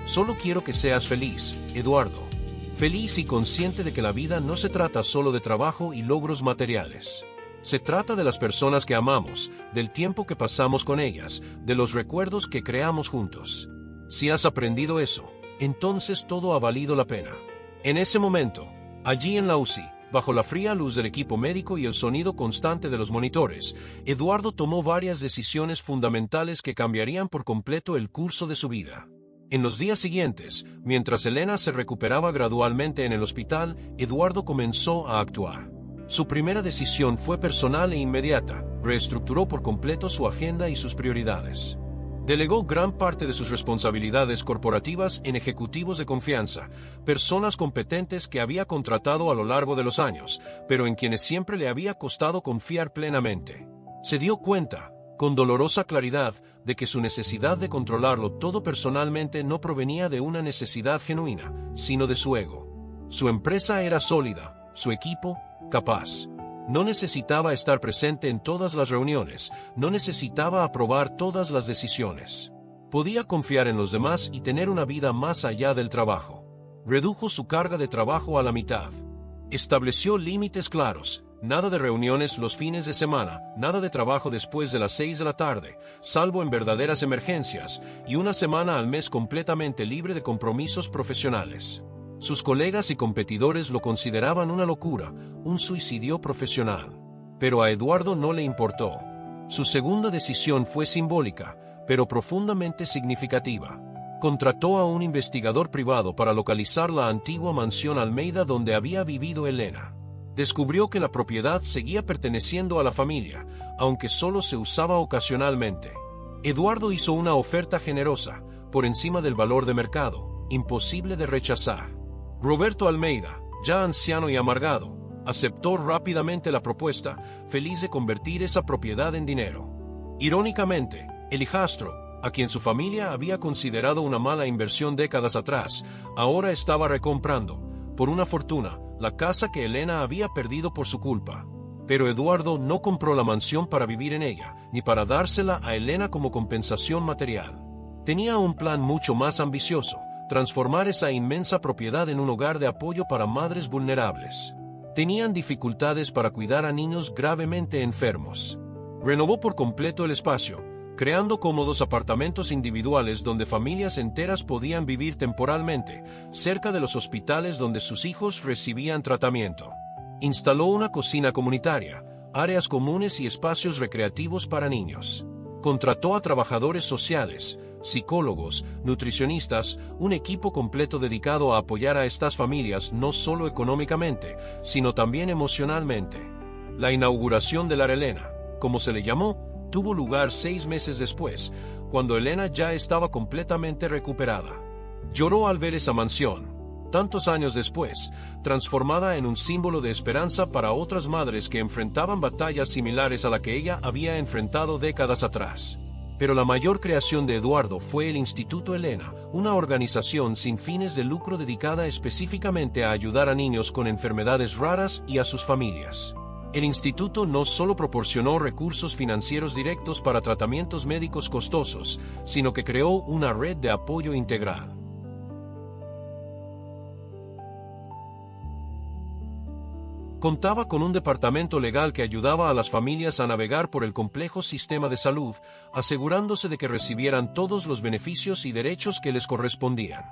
«Solo quiero que seas feliz, Eduardo. Feliz y consciente de que la vida no se trata solo de trabajo y logros materiales. Se trata de las personas que amamos, del tiempo que pasamos con ellas, de los recuerdos que creamos juntos. Si has aprendido eso, entonces todo ha valido la pena». En ese momento, allí en la UCI, bajo la fría luz del equipo médico y el sonido constante de los monitores, Eduardo tomó varias decisiones fundamentales que cambiarían por completo el curso de su vida. En los días siguientes, mientras Elena se recuperaba gradualmente en el hospital, Eduardo comenzó a actuar. Su primera decisión fue personal e inmediata, reestructuró por completo su agenda y sus prioridades. Delegó gran parte de sus responsabilidades corporativas en ejecutivos de confianza, personas competentes que había contratado a lo largo de los años, pero en quienes siempre le había costado confiar plenamente. Se dio cuenta, con dolorosa claridad, de que su necesidad de controlarlo todo personalmente no provenía de una necesidad genuina, sino de su ego. Su empresa era sólida, su equipo, capaz. No necesitaba estar presente en todas las reuniones, no necesitaba aprobar todas las decisiones. Podía confiar en los demás y tener una vida más allá del trabajo. Redujo su carga de trabajo a la mitad. Estableció límites claros, nada de reuniones los fines de semana, nada de trabajo después de las 6 de la tarde, salvo en verdaderas emergencias, y una semana al mes completamente libre de compromisos profesionales. Sus colegas y competidores lo consideraban una locura, un suicidio profesional. Pero a Eduardo no le importó. Su segunda decisión fue simbólica, pero profundamente significativa. Contrató a un investigador privado para localizar la antigua mansión Almeida donde había vivido Elena. Descubrió que la propiedad seguía perteneciendo a la familia, aunque solo se usaba ocasionalmente. Eduardo hizo una oferta generosa, por encima del valor de mercado, imposible de rechazar. Roberto Almeida, ya anciano y amargado, aceptó rápidamente la propuesta, feliz de convertir esa propiedad en dinero. Irónicamente, el hijastro, a quien su familia había considerado una mala inversión décadas atrás, ahora estaba recomprando, por una fortuna, la casa que Elena había perdido por su culpa. Pero Eduardo no compró la mansión para vivir en ella, ni para dársela a Elena como compensación material. Tenía un plan mucho más ambicioso: transformar esa inmensa propiedad en un hogar de apoyo para madres vulnerables. Tenían dificultades para cuidar a niños gravemente enfermos. Renovó por completo el espacio, creando cómodos apartamentos individuales donde familias enteras podían vivir temporalmente, cerca de los hospitales donde sus hijos recibían tratamiento. Instaló una cocina comunitaria, áreas comunes y espacios recreativos para niños. Contrató a trabajadores sociales, psicólogos, nutricionistas, un equipo completo dedicado a apoyar a estas familias no solo económicamente, sino también emocionalmente. La inauguración de la Elena, como se le llamó, tuvo lugar 6 meses después, cuando Elena ya estaba completamente recuperada. Lloró al ver esa mansión, tantos años después, transformada en un símbolo de esperanza para otras madres que enfrentaban batallas similares a la que ella había enfrentado décadas atrás. Pero la mayor creación de Eduardo fue el Instituto Elena, una organización sin fines de lucro dedicada específicamente a ayudar a niños con enfermedades raras y a sus familias. El instituto no solo proporcionó recursos financieros directos para tratamientos médicos costosos, sino que creó una red de apoyo integral. Contaba con un departamento legal que ayudaba a las familias a navegar por el complejo sistema de salud, asegurándose de que recibieran todos los beneficios y derechos que les correspondían.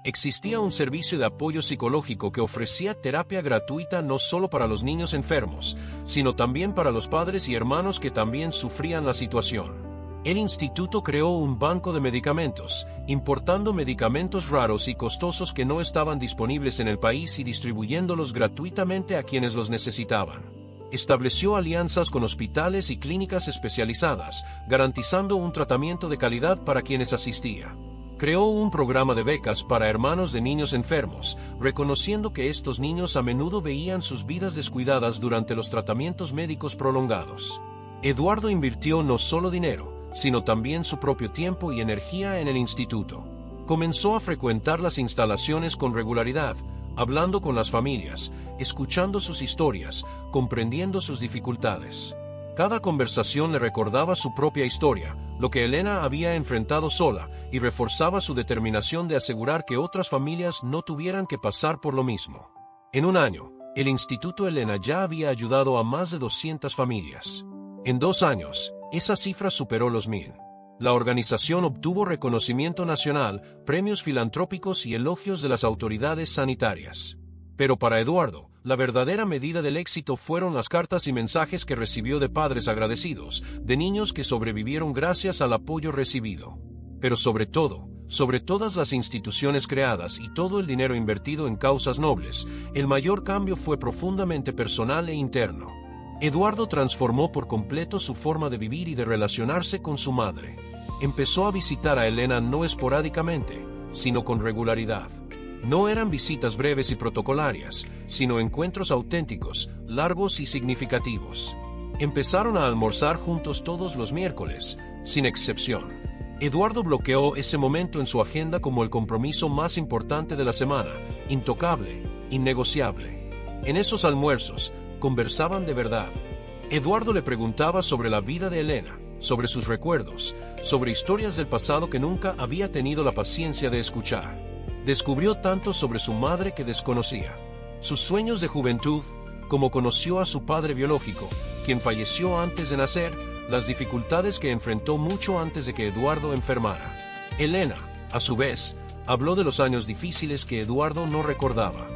Existía un servicio de apoyo psicológico que ofrecía terapia gratuita no solo para los niños enfermos, sino también para los padres y hermanos que también sufrían la situación. El instituto creó un banco de medicamentos, importando medicamentos raros y costosos que no estaban disponibles en el país y distribuyéndolos gratuitamente a quienes los necesitaban. Estableció alianzas con hospitales y clínicas especializadas, garantizando un tratamiento de calidad para quienes asistía. Creó un programa de becas para hermanos de niños enfermos, reconociendo que estos niños a menudo veían sus vidas descuidadas durante los tratamientos médicos prolongados. Eduardo invirtió no solo dinero, sino también su propio tiempo y energía en el instituto. Comenzó a frecuentar las instalaciones con regularidad, hablando con las familias, escuchando sus historias, comprendiendo sus dificultades. Cada conversación le recordaba su propia historia, lo que Elena había enfrentado sola, y reforzaba su determinación de asegurar que otras familias no tuvieran que pasar por lo mismo. En un año, el Instituto Elena ya había ayudado a más de 200 familias. En 2 años, esa cifra superó los 1000. La organización obtuvo reconocimiento nacional, premios filantrópicos y elogios de las autoridades sanitarias. Pero para Eduardo, la verdadera medida del éxito fueron las cartas y mensajes que recibió de padres agradecidos, de niños que sobrevivieron gracias al apoyo recibido. Pero sobre todas las instituciones creadas y todo el dinero invertido en causas nobles, el mayor cambio fue profundamente personal e interno. Eduardo transformó por completo su forma de vivir y de relacionarse con su madre. Empezó a visitar a Elena no esporádicamente, sino con regularidad. No eran visitas breves y protocolarias, sino encuentros auténticos, largos y significativos. Empezaron a almorzar juntos todos los miércoles, sin excepción. Eduardo bloqueó ese momento en su agenda como el compromiso más importante de la semana, intocable, innegociable. En esos almuerzos, conversaban de verdad. Eduardo le preguntaba sobre la vida de Elena, sobre sus recuerdos, sobre historias del pasado que nunca había tenido la paciencia de escuchar. Descubrió tanto sobre su madre que desconocía. Sus sueños de juventud, cómo conoció a su padre biológico, quien falleció antes de nacer, las dificultades que enfrentó mucho antes de que Eduardo enfermara. Elena, a su vez, habló de los años difíciles que Eduardo no recordaba.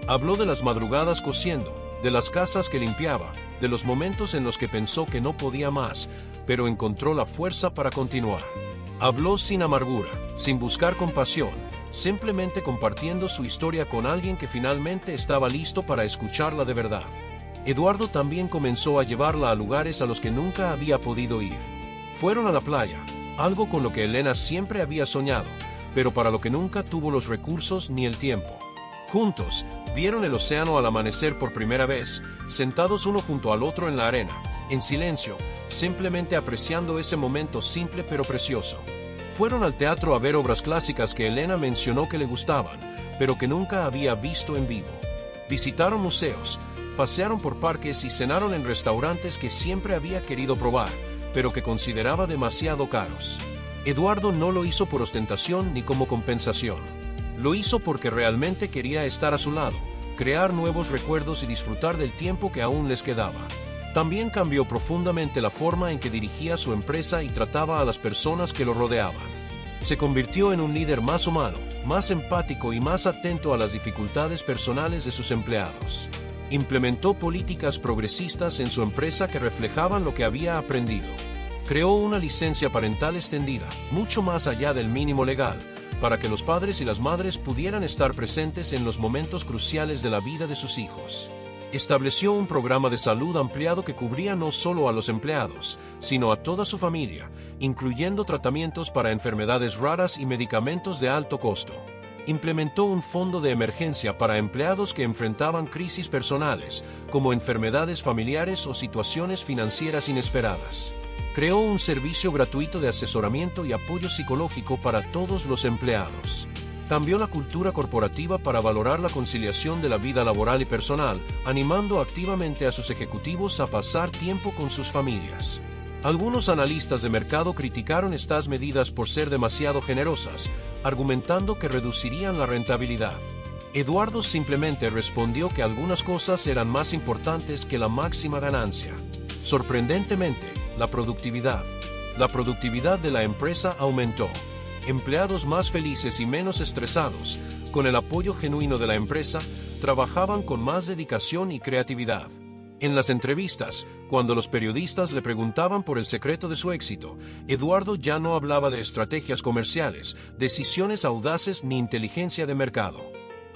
Habló de las madrugadas cosiendo, de las casas que limpiaba, de los momentos en los que pensó que no podía más, pero encontró la fuerza para continuar. Habló sin amargura, sin buscar compasión, simplemente compartiendo su historia con alguien que finalmente estaba listo para escucharla de verdad. Eduardo también comenzó a llevarla a lugares a los que nunca había podido ir. Fueron a la playa, algo con lo que Elena siempre había soñado, pero para lo que nunca tuvo los recursos ni el tiempo. Juntos, vieron el océano al amanecer por primera vez, sentados uno junto al otro en la arena, en silencio, simplemente apreciando ese momento simple pero precioso. Fueron al teatro a ver obras clásicas que Elena mencionó que le gustaban, pero que nunca había visto en vivo. Visitaron museos, pasearon por parques y cenaron en restaurantes que siempre había querido probar, pero que consideraba demasiado caros. Eduardo no lo hizo por ostentación ni como compensación. Lo hizo porque realmente quería estar a su lado, crear nuevos recuerdos y disfrutar del tiempo que aún les quedaba. También cambió profundamente la forma en que dirigía su empresa y trataba a las personas que lo rodeaban. Se convirtió en un líder más humano, más empático y más atento a las dificultades personales de sus empleados. Implementó políticas progresistas en su empresa que reflejaban lo que había aprendido. Creó una licencia parental extendida, mucho más allá del mínimo legal, para que los padres y las madres pudieran estar presentes en los momentos cruciales de la vida de sus hijos. Estableció un programa de salud ampliado que cubría no solo a los empleados, sino a toda su familia, incluyendo tratamientos para enfermedades raras y medicamentos de alto costo. Implementó un fondo de emergencia para empleados que enfrentaban crisis personales, como enfermedades familiares o situaciones financieras inesperadas. Creó un servicio gratuito de asesoramiento y apoyo psicológico para todos los empleados. Cambió la cultura corporativa para valorar la conciliación de la vida laboral y personal, animando activamente a sus ejecutivos a pasar tiempo con sus familias. Algunos analistas de mercado criticaron estas medidas por ser demasiado generosas, argumentando que reducirían la rentabilidad. Eduardo simplemente respondió que algunas cosas eran más importantes que la máxima ganancia. Sorprendentemente, la productividad de la empresa aumentó. Empleados más felices y menos estresados, con el apoyo genuino de la empresa, trabajaban con más dedicación y creatividad. En las entrevistas, cuando los periodistas le preguntaban por el secreto de su éxito, Eduardo ya no hablaba de estrategias comerciales, decisiones audaces ni inteligencia de mercado.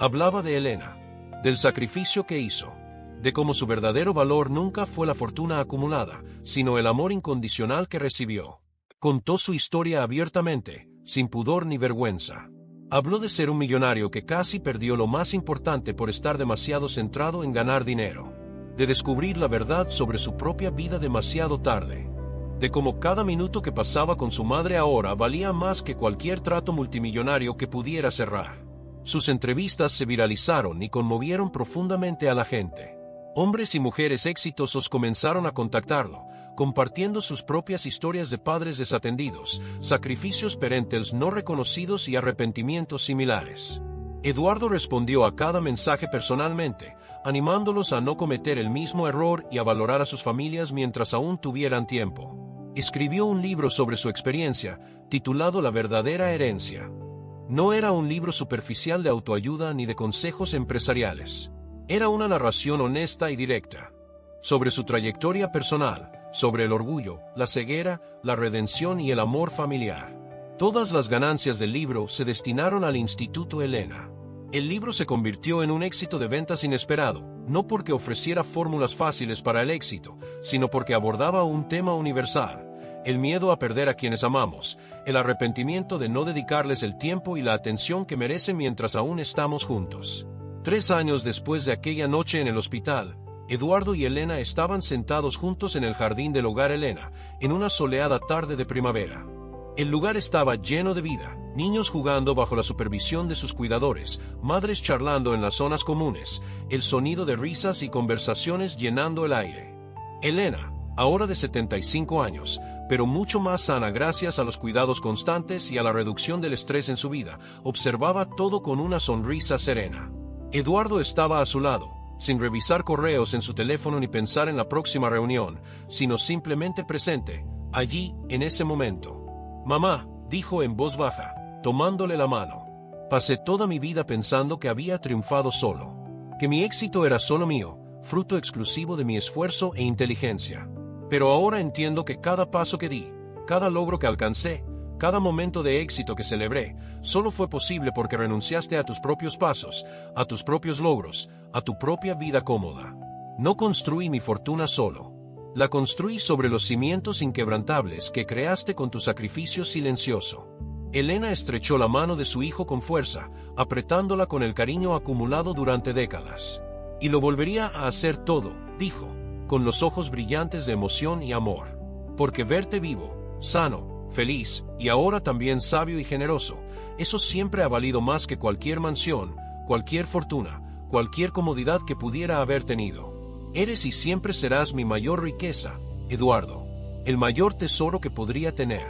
Hablaba de Elena, del sacrificio que hizo, de cómo su verdadero valor nunca fue la fortuna acumulada, sino el amor incondicional que recibió. Contó su historia abiertamente, sin pudor ni vergüenza. Habló de ser un millonario que casi perdió lo más importante por estar demasiado centrado en ganar dinero. De descubrir la verdad sobre su propia vida demasiado tarde. De cómo cada minuto que pasaba con su madre ahora valía más que cualquier trato multimillonario que pudiera cerrar. Sus entrevistas se viralizaron y conmovieron profundamente a la gente. Hombres y mujeres exitosos comenzaron a contactarlo, compartiendo sus propias historias de padres desatendidos, sacrificios parentales no reconocidos y arrepentimientos similares. Eduardo respondió a cada mensaje personalmente, animándolos a no cometer el mismo error y a valorar a sus familias mientras aún tuvieran tiempo. Escribió un libro sobre su experiencia, titulado La verdadera herencia. No era un libro superficial de autoayuda ni de consejos empresariales. Era una narración honesta y directa. Sobre su trayectoria personal, sobre el orgullo, la ceguera, la redención y el amor familiar. Todas las ganancias del libro se destinaron al Instituto Elena. El libro se convirtió en un éxito de ventas inesperado, no porque ofreciera fórmulas fáciles para el éxito, sino porque abordaba un tema universal: el miedo a perder a quienes amamos, el arrepentimiento de no dedicarles el tiempo y la atención que merecen mientras aún estamos juntos. 3 años después de aquella noche en el hospital, Eduardo y Elena estaban sentados juntos en el jardín del hogar Elena, en una soleada tarde de primavera. El lugar estaba lleno de vida, niños jugando bajo la supervisión de sus cuidadores, madres charlando en las zonas comunes, el sonido de risas y conversaciones llenando el aire. Elena, ahora de 75 años, pero mucho más sana gracias a los cuidados constantes y a la reducción del estrés en su vida, observaba todo con una sonrisa serena. Eduardo estaba a su lado, sin revisar correos en su teléfono ni pensar en la próxima reunión, sino simplemente presente, allí, en ese momento. «Mamá», dijo en voz baja, tomándole la mano. «Pasé toda mi vida pensando que había triunfado solo, que mi éxito era solo mío, fruto exclusivo de mi esfuerzo e inteligencia. Pero ahora entiendo que cada paso que di, cada logro que alcancé, cada momento de éxito que celebré, solo fue posible porque renunciaste a tus propios pasos, a tus propios logros, a tu propia vida cómoda. No construí mi fortuna solo. La construí sobre los cimientos inquebrantables que creaste con tu sacrificio silencioso». Elena estrechó la mano de su hijo con fuerza, apretándola con el cariño acumulado durante décadas. «Y lo volvería a hacer todo», dijo, con los ojos brillantes de emoción y amor. «Porque verte vivo, sano, feliz, y ahora también sabio y generoso, eso siempre ha valido más que cualquier mansión, cualquier fortuna, cualquier comodidad que pudiera haber tenido. Eres y siempre serás mi mayor riqueza, Eduardo, el mayor tesoro que podría tener.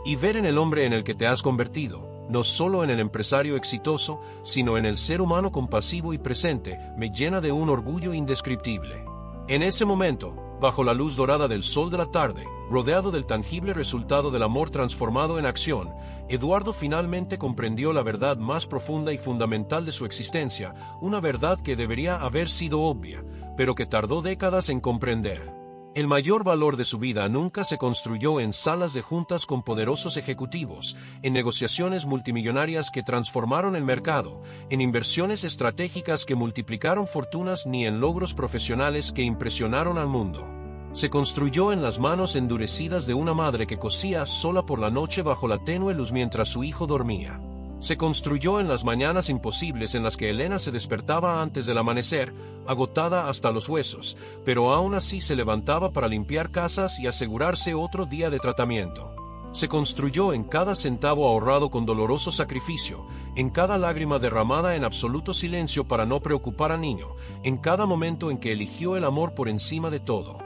Y ver en el hombre en el que te has convertido, no solo en el empresario exitoso, sino en el ser humano compasivo y presente, me llena de un orgullo indescriptible». En ese momento, bajo la luz dorada del sol de la tarde, rodeado del tangible resultado del amor transformado en acción, Eduardo finalmente comprendió la verdad más profunda y fundamental de su existencia, una verdad que debería haber sido obvia, pero que tardó décadas en comprender. El mayor valor de su vida nunca se construyó en salas de juntas con poderosos ejecutivos, en negociaciones multimillonarias que transformaron el mercado, en inversiones estratégicas que multiplicaron fortunas ni en logros profesionales que impresionaron al mundo. Se construyó en las manos endurecidas de una madre que cosía sola por la noche bajo la tenue luz mientras su hijo dormía. Se construyó en las mañanas imposibles en las que Elena se despertaba antes del amanecer, agotada hasta los huesos, pero aún así se levantaba para limpiar casas y asegurarse otro día de tratamiento. Se construyó en cada centavo ahorrado con doloroso sacrificio, en cada lágrima derramada en absoluto silencio para no preocupar al niño, en cada momento en que eligió el amor por encima de todo.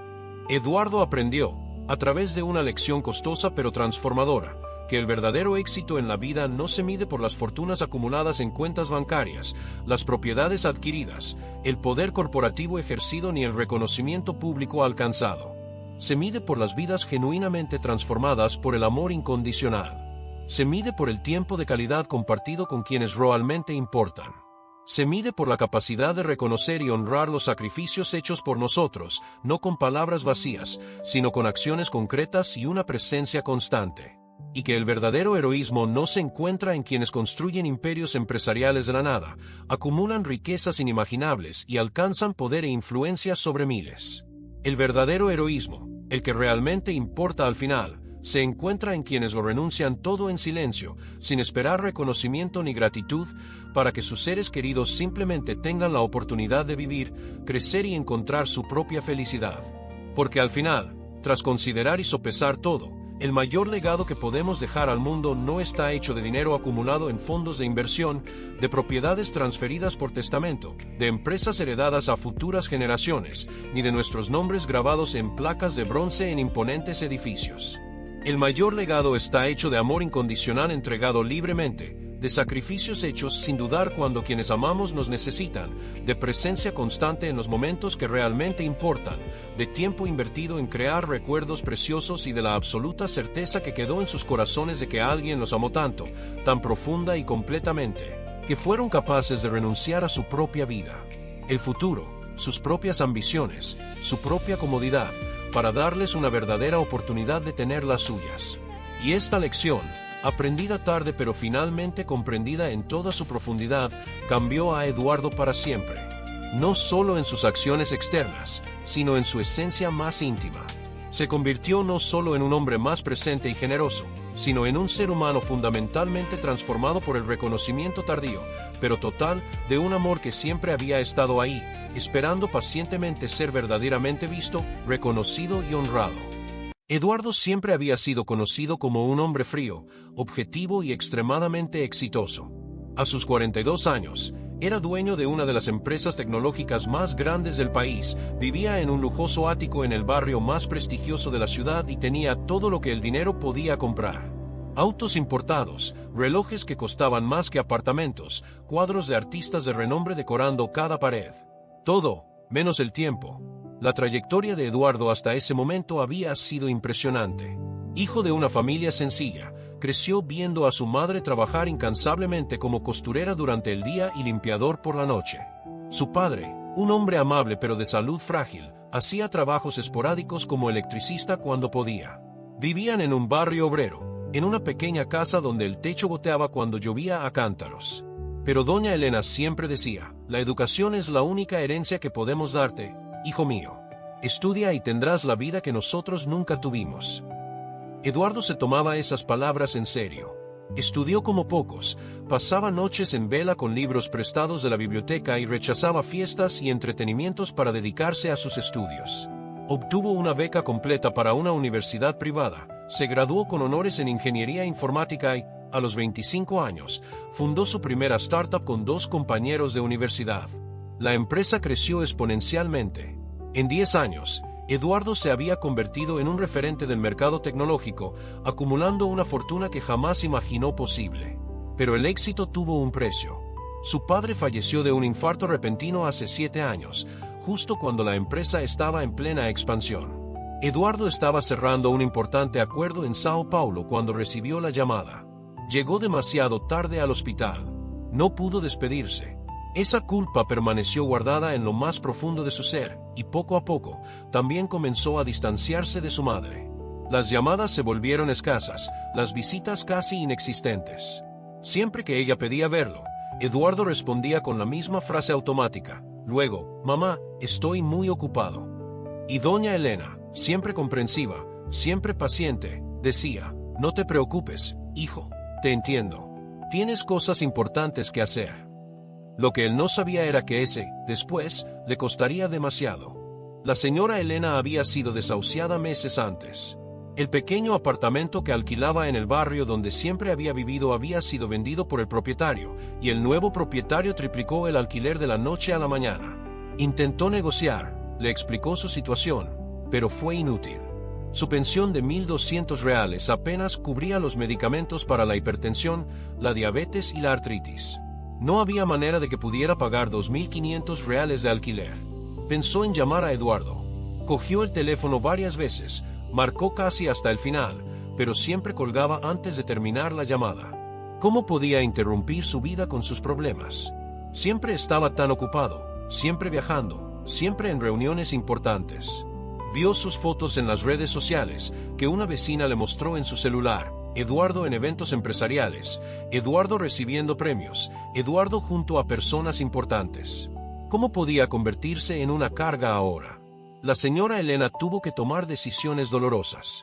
Eduardo aprendió, a través de una lección costosa pero transformadora, que el verdadero éxito en la vida no se mide por las fortunas acumuladas en cuentas bancarias, las propiedades adquiridas, el poder corporativo ejercido ni el reconocimiento público alcanzado. Se mide por las vidas genuinamente transformadas por el amor incondicional. Se mide por el tiempo de calidad compartido con quienes realmente importan. Se mide por la capacidad de reconocer y honrar los sacrificios hechos por nosotros, no con palabras vacías, sino con acciones concretas y una presencia constante. Y que el verdadero heroísmo no se encuentra en quienes construyen imperios empresariales de la nada, acumulan riquezas inimaginables y alcanzan poder e influencia sobre miles. El verdadero heroísmo, el que realmente importa al final, se encuentra en quienes lo renuncian todo en silencio, sin esperar reconocimiento ni gratitud, para que sus seres queridos simplemente tengan la oportunidad de vivir, crecer y encontrar su propia felicidad. Porque al final, tras considerar y sopesar todo, el mayor legado que podemos dejar al mundo no está hecho de dinero acumulado en fondos de inversión, de propiedades transferidas por testamento, de empresas heredadas a futuras generaciones, ni de nuestros nombres grabados en placas de bronce en imponentes edificios. El mayor legado está hecho de amor incondicional entregado libremente, de sacrificios hechos sin dudar cuando quienes amamos nos necesitan, de presencia constante en los momentos que realmente importan, de tiempo invertido en crear recuerdos preciosos y de la absoluta certeza que quedó en sus corazones de que alguien los amó tanto, tan profunda y completamente, que fueron capaces de renunciar a su propia vida, el futuro, sus propias ambiciones, su propia comodidad, para darles una verdadera oportunidad de tener las suyas. Y esta lección, aprendida tarde pero finalmente comprendida en toda su profundidad, cambió a Eduardo para siempre. No solo en sus acciones externas, sino en su esencia más íntima. Se convirtió no solo en un hombre más presente y generoso, sino en un ser humano fundamentalmente transformado por el reconocimiento tardío, pero total, de un amor que siempre había estado ahí, esperando pacientemente ser verdaderamente visto, reconocido y honrado. Eduardo siempre había sido conocido como un hombre frío, objetivo y extremadamente exitoso. A sus 42 años, era dueño de una de las empresas tecnológicas más grandes del país, vivía en un lujoso ático en el barrio más prestigioso de la ciudad y tenía todo lo que el dinero podía comprar. Autos importados, relojes que costaban más que apartamentos, cuadros de artistas de renombre decorando cada pared. Todo, menos el tiempo. La trayectoria de Eduardo hasta ese momento había sido impresionante. Hijo de una familia sencilla, creció viendo a su madre trabajar incansablemente como costurera durante el día y limpiador por la noche. Su padre, un hombre amable pero de salud frágil, hacía trabajos esporádicos como electricista cuando podía. Vivían en un barrio obrero, en una pequeña casa donde el techo goteaba cuando llovía a cántaros. Pero doña Elena siempre decía, la educación es la única herencia que podemos darte, hijo mío. Estudia y tendrás la vida que nosotros nunca tuvimos. Eduardo se tomaba esas palabras en serio. Estudió como pocos, pasaba noches en vela con libros prestados de la biblioteca y rechazaba fiestas y entretenimientos para dedicarse a sus estudios. Obtuvo una beca completa para una universidad privada, se graduó con honores en ingeniería informática y, a los 25 años, fundó su primera startup con 2 compañeros de universidad. La empresa creció exponencialmente. En 10 años, Eduardo se había convertido en un referente del mercado tecnológico, acumulando una fortuna que jamás imaginó posible. Pero el éxito tuvo un precio. Su padre falleció de un infarto repentino hace 7 años, justo cuando la empresa estaba en plena expansión. Eduardo estaba cerrando un importante acuerdo en Sao Paulo cuando recibió la llamada. Llegó demasiado tarde al hospital. No pudo despedirse. Esa culpa permaneció guardada en lo más profundo de su ser, y poco a poco, también comenzó a distanciarse de su madre. Las llamadas se volvieron escasas, las visitas casi inexistentes. Siempre que ella pedía verlo, Eduardo respondía con la misma frase automática, luego, mamá, estoy muy ocupado. Y doña Elena, siempre comprensiva, siempre paciente, decía, no te preocupes, hijo, te entiendo. Tienes cosas importantes que hacer. Lo que él no sabía era que después, le costaría demasiado. La señora Elena había sido desahuciada meses antes. El pequeño apartamento que alquilaba en el barrio donde siempre había vivido había sido vendido por el propietario, y el nuevo propietario triplicó el alquiler de la noche a la mañana. Intentó negociar, le explicó su situación, pero fue inútil. Su pensión de $1,200 apenas cubría los medicamentos para la hipertensión, la diabetes y la artritis. No había manera de que pudiera pagar $2,500 de alquiler. Pensó en llamar a Eduardo. Cogió el teléfono varias veces, marcó casi hasta el final, pero siempre colgaba antes de terminar la llamada. ¿Cómo podía interrumpir su vida con sus problemas? Siempre estaba tan ocupado, siempre viajando, siempre en reuniones importantes. Vio sus fotos en las redes sociales que una vecina le mostró en su celular. Eduardo en eventos empresariales, Eduardo recibiendo premios, Eduardo junto a personas importantes. ¿Cómo podía convertirse en una carga ahora? La señora Elena tuvo que tomar decisiones dolorosas.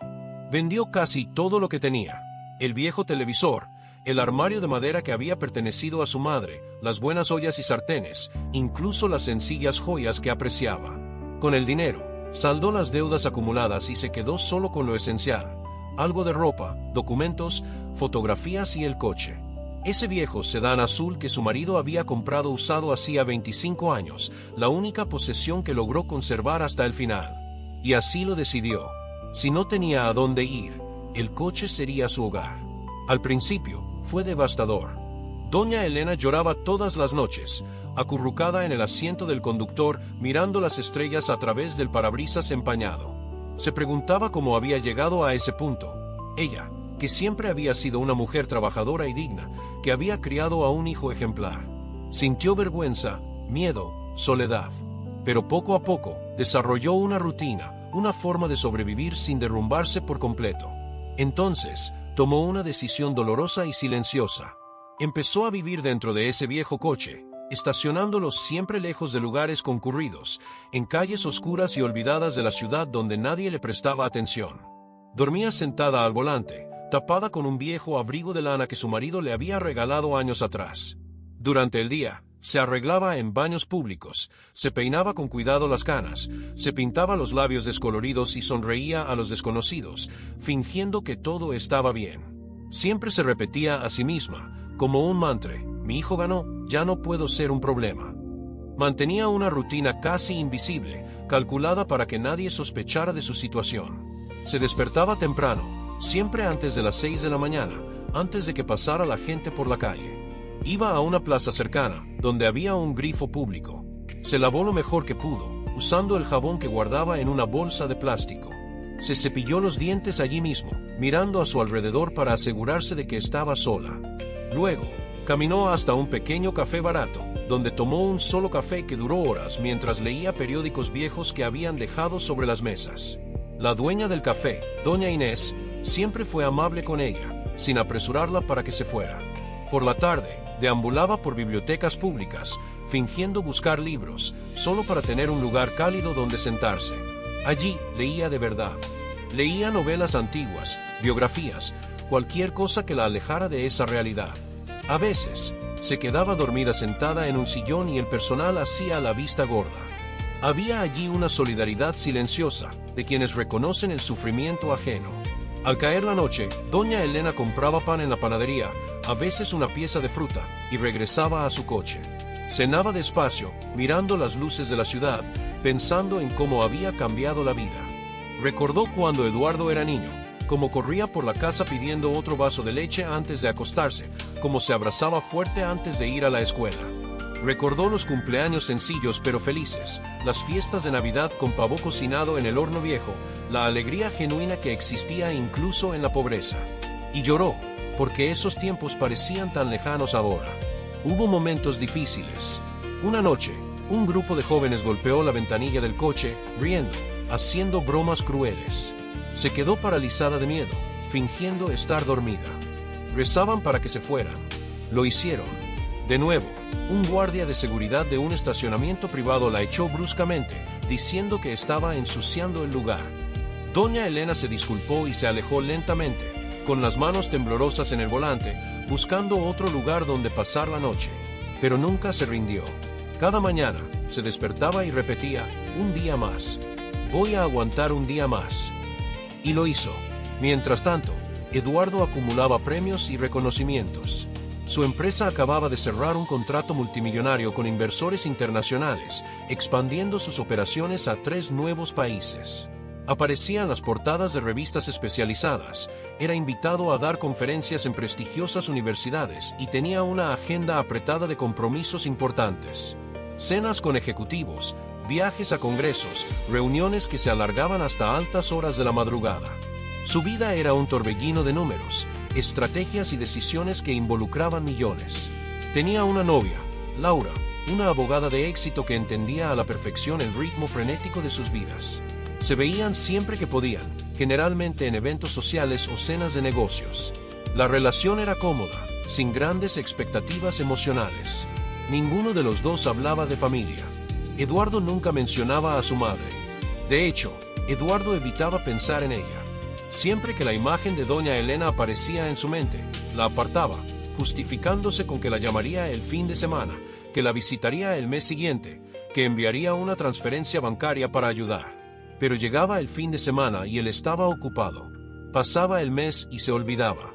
Vendió casi todo lo que tenía: el viejo televisor, el armario de madera que había pertenecido a su madre, las buenas ollas y sartenes, incluso las sencillas joyas que apreciaba. Con el dinero, saldó las deudas acumuladas y se quedó solo con lo esencial: algo de ropa, documentos, fotografías y el coche. Ese viejo sedán azul que su marido había comprado usado hacía 25 años, la única posesión que logró conservar hasta el final. Y así lo decidió. Si no tenía a dónde ir, el coche sería su hogar. Al principio, fue devastador. Doña Elena lloraba todas las noches, acurrucada en el asiento del conductor, mirando las estrellas a través del parabrisas empañado. Se preguntaba cómo había llegado a ese punto. Ella, que siempre había sido una mujer trabajadora y digna, que había criado a un hijo ejemplar. Sintió vergüenza, miedo, soledad. Pero poco a poco, desarrolló una rutina, una forma de sobrevivir sin derrumbarse por completo. Entonces, tomó una decisión dolorosa y silenciosa. Empezó a vivir dentro de ese viejo coche, estacionándolo siempre lejos de lugares concurridos, en calles oscuras y olvidadas de la ciudad donde nadie le prestaba atención. Dormía sentada al volante, tapada con un viejo abrigo de lana que su marido le había regalado años atrás. Durante el día, se arreglaba en baños públicos, se peinaba con cuidado las canas, se pintaba los labios descoloridos y sonreía a los desconocidos, fingiendo que todo estaba bien. Siempre se repetía a sí misma, como un mantra: mi hijo ganó, ya no puedo ser un problema. Mantenía una rutina casi invisible, calculada para que nadie sospechara de su situación. Se despertaba temprano, siempre antes de las 6 de la mañana, antes de que pasara la gente por la calle. Iba a una plaza cercana, donde había un grifo público. Se lavó lo mejor que pudo, usando el jabón que guardaba en una bolsa de plástico. Se cepilló los dientes allí mismo, mirando a su alrededor para asegurarse de que estaba sola. Luego, caminó hasta un pequeño café barato, donde tomó un solo café que duró horas mientras leía periódicos viejos que habían dejado sobre las mesas. La dueña del café, doña Inés, siempre fue amable con ella, sin apresurarla para que se fuera. Por la tarde, deambulaba por bibliotecas públicas, fingiendo buscar libros, solo para tener un lugar cálido donde sentarse. Allí leía de verdad. Leía novelas antiguas, biografías, cualquier cosa que la alejara de esa realidad. A veces, se quedaba dormida sentada en un sillón y el personal hacía la vista gorda. Había allí una solidaridad silenciosa, de quienes reconocen el sufrimiento ajeno. Al caer la noche, doña Elena compraba pan en la panadería, a veces una pieza de fruta, y regresaba a su coche. Cenaba despacio, mirando las luces de la ciudad, pensando en cómo había cambiado la vida. Recordó cuando Eduardo era niño, cómo corría por la casa pidiendo otro vaso de leche antes de acostarse, cómo se abrazaba fuerte antes de ir a la escuela. Recordó los cumpleaños sencillos pero felices, las fiestas de Navidad con pavo cocinado en el horno viejo, la alegría genuina que existía incluso en la pobreza. Y lloró, porque esos tiempos parecían tan lejanos ahora. Hubo momentos difíciles. Una noche, un grupo de jóvenes golpeó la ventanilla del coche, riendo, haciendo bromas crueles. Se quedó paralizada de miedo, fingiendo estar dormida. Rezaban para que se fueran. Lo hicieron. De nuevo, un guardia de seguridad de un estacionamiento privado la echó bruscamente, diciendo que estaba ensuciando el lugar. Doña Elena se disculpó y se alejó lentamente, con las manos temblorosas en el volante, buscando otro lugar donde pasar la noche. Pero nunca se rindió. Cada mañana, se despertaba y repetía: un día más. Voy a aguantar un día más. Y lo hizo. Mientras tanto, Eduardo acumulaba premios y reconocimientos. Su empresa acababa de cerrar un contrato multimillonario con inversores internacionales, expandiendo sus operaciones a 3 nuevos países. Aparecía en las portadas de revistas especializadas, era invitado a dar conferencias en prestigiosas universidades y tenía una agenda apretada de compromisos importantes. Cenas con ejecutivos, viajes a congresos, reuniones que se alargaban hasta altas horas de la madrugada. Su vida era un torbellino de números, estrategias y decisiones que involucraban millones. Tenía una novia, Laura, una abogada de éxito que entendía a la perfección el ritmo frenético de sus vidas. Se veían siempre que podían, generalmente en eventos sociales o cenas de negocios. La relación era cómoda, sin grandes expectativas emocionales. Ninguno de los dos hablaba de familia. Eduardo nunca mencionaba a su madre. De hecho, Eduardo evitaba pensar en ella. Siempre que la imagen de doña Elena aparecía en su mente, la apartaba, justificándose con que la llamaría el fin de semana, que la visitaría el mes siguiente, que enviaría una transferencia bancaria para ayudar. Pero llegaba el fin de semana y él estaba ocupado. Pasaba el mes y se olvidaba.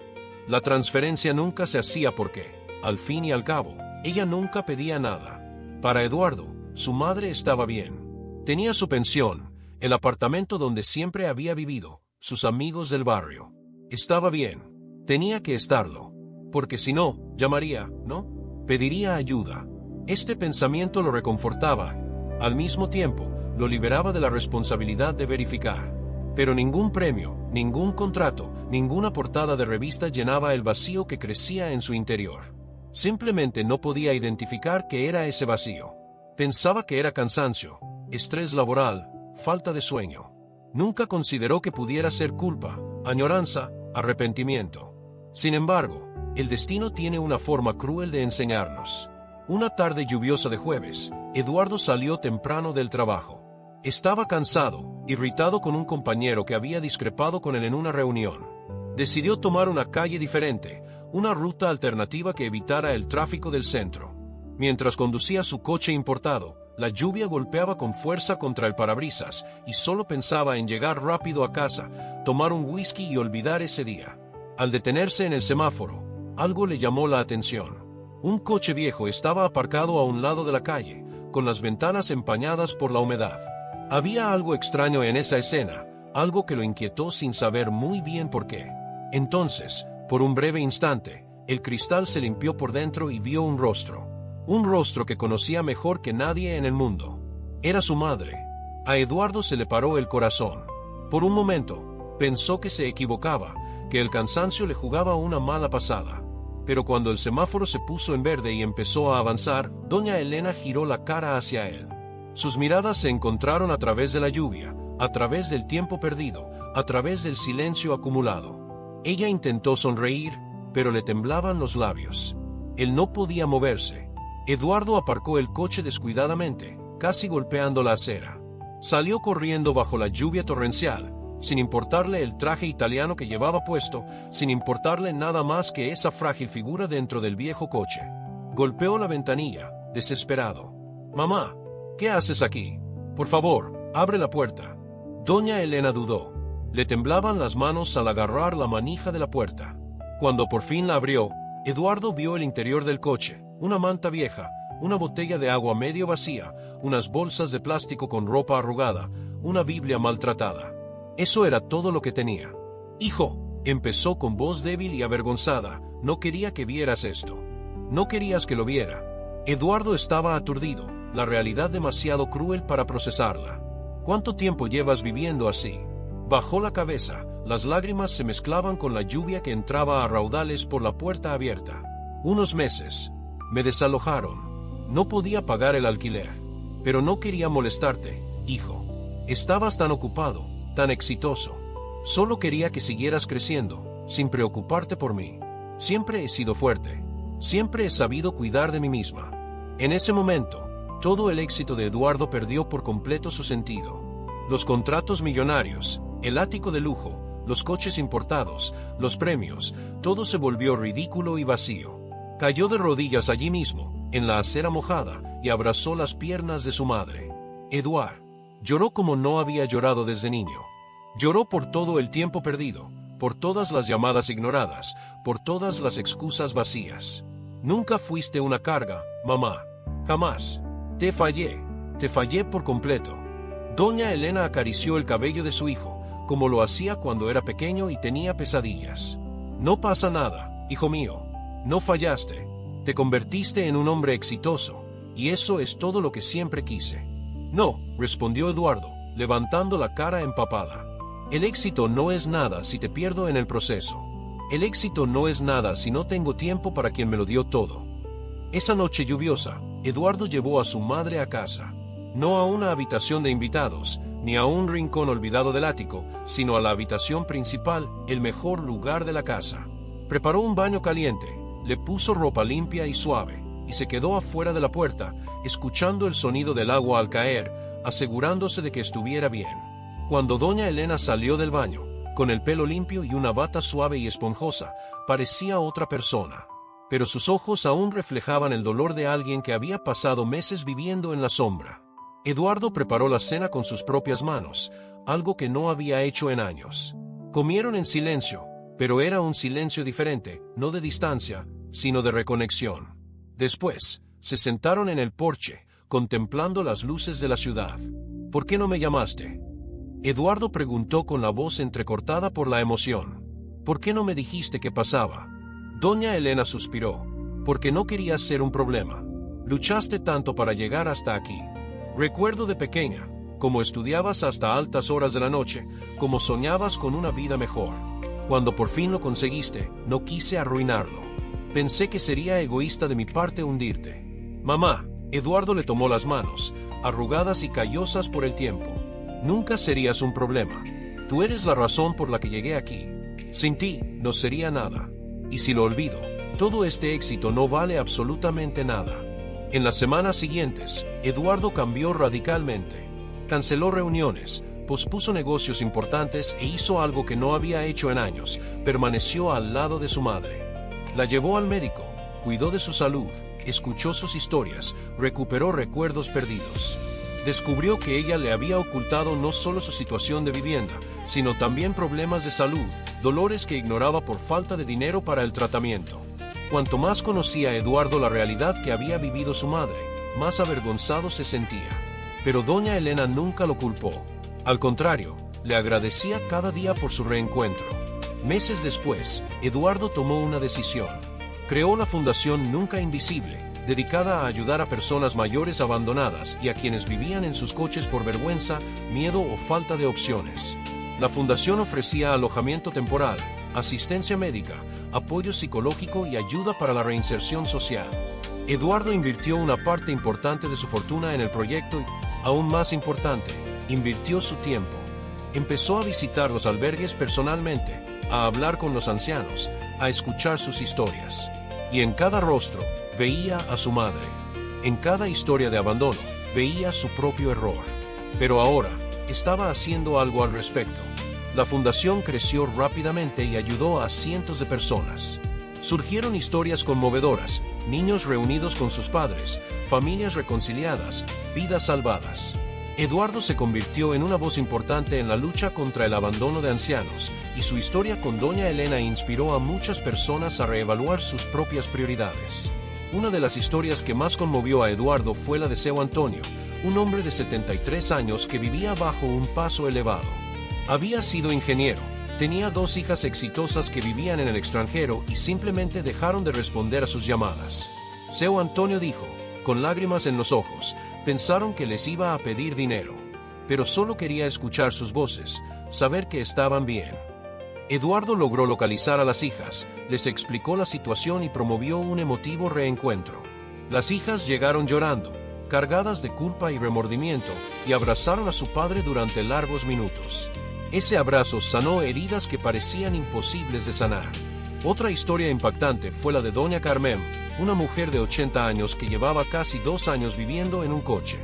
La transferencia nunca se hacía porque, al fin y al cabo, ella nunca pedía nada. Para Eduardo, su madre estaba bien. Tenía su pensión, el apartamento donde siempre había vivido, sus amigos del barrio. Estaba bien. Tenía que estarlo. Porque si no, llamaría, ¿no? Pediría ayuda. Este pensamiento lo reconfortaba. Al mismo tiempo, lo liberaba de la responsabilidad de verificar. Pero ningún premio, ningún contrato, ninguna portada de revista llenaba el vacío que crecía en su interior. Simplemente no podía identificar qué era ese vacío. Pensaba que era cansancio, estrés laboral, falta de sueño. Nunca consideró que pudiera ser culpa, añoranza, arrepentimiento. Sin embargo, el destino tiene una forma cruel de enseñarnos. Una tarde lluviosa de jueves, Eduardo salió temprano del trabajo. Estaba cansado, irritado con un compañero que había discrepado con él en una reunión. Decidió tomar una calle diferente, una ruta alternativa que evitara el tráfico del centro. Mientras conducía su coche importado, la lluvia golpeaba con fuerza contra el parabrisas y solo pensaba en llegar rápido a casa, tomar un whisky y olvidar ese día. Al detenerse en el semáforo, algo le llamó la atención. Un coche viejo estaba aparcado a un lado de la calle, con las ventanas empañadas por la humedad. Había algo extraño en esa escena, algo que lo inquietó sin saber muy bien por qué. Entonces, por un breve instante, el cristal se limpió por dentro y vio un rostro. Un rostro que conocía mejor que nadie en el mundo. Era su madre. A Eduardo se le paró el corazón. Por un momento, pensó que se equivocaba, que el cansancio le jugaba una mala pasada. Pero cuando el semáforo se puso en verde y empezó a avanzar, doña Elena giró la cara hacia él. Sus miradas se encontraron a través de la lluvia, a través del tiempo perdido, a través del silencio acumulado. Ella intentó sonreír, pero le temblaban los labios. Él no podía moverse. Eduardo aparcó el coche descuidadamente, casi golpeando la acera. Salió corriendo bajo la lluvia torrencial, sin importarle el traje italiano que llevaba puesto, sin importarle nada más que esa frágil figura dentro del viejo coche. Golpeó la ventanilla, desesperado. «Mamá, ¿qué haces aquí? Por favor, abre la puerta». Doña Elena dudó. Le temblaban las manos al agarrar la manija de la puerta. Cuando por fin la abrió, Eduardo vio el interior del coche, una manta vieja, una botella de agua medio vacía, unas bolsas de plástico con ropa arrugada, una Biblia maltratada. Eso era todo lo que tenía. «Hijo», empezó con voz débil y avergonzada, «no quería que vieras esto. No querías que lo viera». Eduardo estaba aturdido, la realidad demasiado cruel para procesarla. «¿Cuánto tiempo llevas viviendo así?». Bajó la cabeza, las lágrimas se mezclaban con la lluvia que entraba a raudales por la puerta abierta. «Unos meses. Me desalojaron. No podía pagar el alquiler. Pero no quería molestarte, hijo. Estabas tan ocupado, tan exitoso. Solo quería que siguieras creciendo, sin preocuparte por mí. Siempre he sido fuerte. Siempre he sabido cuidar de mí misma». En ese momento, todo el éxito de Eduardo perdió por completo su sentido. Los contratos millonarios, el ático de lujo, los coches importados, los premios, todo se volvió ridículo y vacío. Cayó de rodillas allí mismo, en la acera mojada, y abrazó las piernas de su madre. Eduard lloró como no había llorado desde niño. Lloró por todo el tiempo perdido, por todas las llamadas ignoradas, por todas las excusas vacías. «Nunca fuiste una carga, mamá. Jamás. Te fallé por completo». Doña Elena acarició el cabello de su hijo, como lo hacía cuando era pequeño y tenía pesadillas. «No pasa nada, hijo mío. No fallaste. Te convertiste en un hombre exitoso, y eso es todo lo que siempre quise». «No», respondió Eduardo, levantando la cara empapada. «El éxito no es nada si te pierdo en el proceso. El éxito no es nada si no tengo tiempo para quien me lo dio todo». Esa noche lluviosa, Eduardo llevó a su madre a casa. No a una habitación de invitados, ni a un rincón olvidado del ático, sino a la habitación principal, el mejor lugar de la casa. Preparó un baño caliente, le puso ropa limpia y suave, y se quedó afuera de la puerta, escuchando el sonido del agua al caer, asegurándose de que estuviera bien. Cuando doña Elena salió del baño, con el pelo limpio y una bata suave y esponjosa, parecía otra persona. Pero sus ojos aún reflejaban el dolor de alguien que había pasado meses viviendo en la sombra. Eduardo preparó la cena con sus propias manos, algo que no había hecho en años. Comieron en silencio, pero era un silencio diferente, no de distancia, sino de reconexión. Después, se sentaron en el porche, contemplando las luces de la ciudad. ¿Por qué no me llamaste?, Eduardo preguntó con la voz entrecortada por la emoción. ¿Por qué no me dijiste qué pasaba? Doña Elena suspiró. Porque no querías ser un problema. Luchaste tanto para llegar hasta aquí. Recuerdo de pequeña, cómo estudiabas hasta altas horas de la noche, cómo soñabas con una vida mejor. Cuando por fin lo conseguiste, no quise arruinarlo. Pensé que sería egoísta de mi parte hundirte. Mamá, Eduardo le tomó las manos, arrugadas y callosas por el tiempo. Nunca serías un problema. Tú eres la razón por la que llegué aquí. Sin ti, no sería nada. Y si lo olvido, todo este éxito no vale absolutamente nada. En las semanas siguientes, Eduardo cambió radicalmente. Canceló reuniones, pospuso negocios importantes e hizo algo que no había hecho en años: permaneció al lado de su madre. La llevó al médico, cuidó de su salud, escuchó sus historias, recuperó recuerdos perdidos. Descubrió que ella le había ocultado no solo su situación de vivienda, sino también problemas de salud, dolores que ignoraba por falta de dinero para el tratamiento. Cuanto más conocía Eduardo la realidad que había vivido su madre, más avergonzado se sentía. Pero doña Elena nunca lo culpó. Al contrario, le agradecía cada día por su reencuentro. Meses después, Eduardo tomó una decisión. Creó la Fundación Nunca Invisible, dedicada a ayudar a personas mayores abandonadas y a quienes vivían en sus coches por vergüenza, miedo o falta de opciones. La fundación ofrecía alojamiento temporal, asistencia médica, apoyo psicológico y ayuda para la reinserción social. Eduardo invirtió una parte importante de su fortuna en el proyecto y, aún más importante, invirtió su tiempo. Empezó a visitar los albergues personalmente, a hablar con los ancianos, a escuchar sus historias. Y en cada rostro, veía a su madre. En cada historia de abandono, veía su propio error. Pero ahora, estaba haciendo algo al respecto. La fundación creció rápidamente y ayudó a cientos de personas. Surgieron historias conmovedoras, niños reunidos con sus padres, familias reconciliadas, vidas salvadas. Eduardo se convirtió en una voz importante en la lucha contra el abandono de ancianos, y su historia con doña Elena inspiró a muchas personas a reevaluar sus propias prioridades. Una de las historias que más conmovió a Eduardo fue la de Seu Antonio, un hombre de 73 años que vivía bajo un paso elevado. Había sido ingeniero, tenía 2 hijas exitosas que vivían en el extranjero y simplemente dejaron de responder a sus llamadas. Seu Antonio dijo, con lágrimas en los ojos, pensaron que les iba a pedir dinero. Pero solo quería escuchar sus voces, saber que estaban bien. Eduardo logró localizar a las hijas, les explicó la situación y promovió un emotivo reencuentro. Las hijas llegaron llorando, cargadas de culpa y remordimiento, y abrazaron a su padre durante largos minutos. Ese abrazo sanó heridas que parecían imposibles de sanar. Otra historia impactante fue la de doña Carmen, una mujer de 80 años que llevaba casi 2 años viviendo en un coche.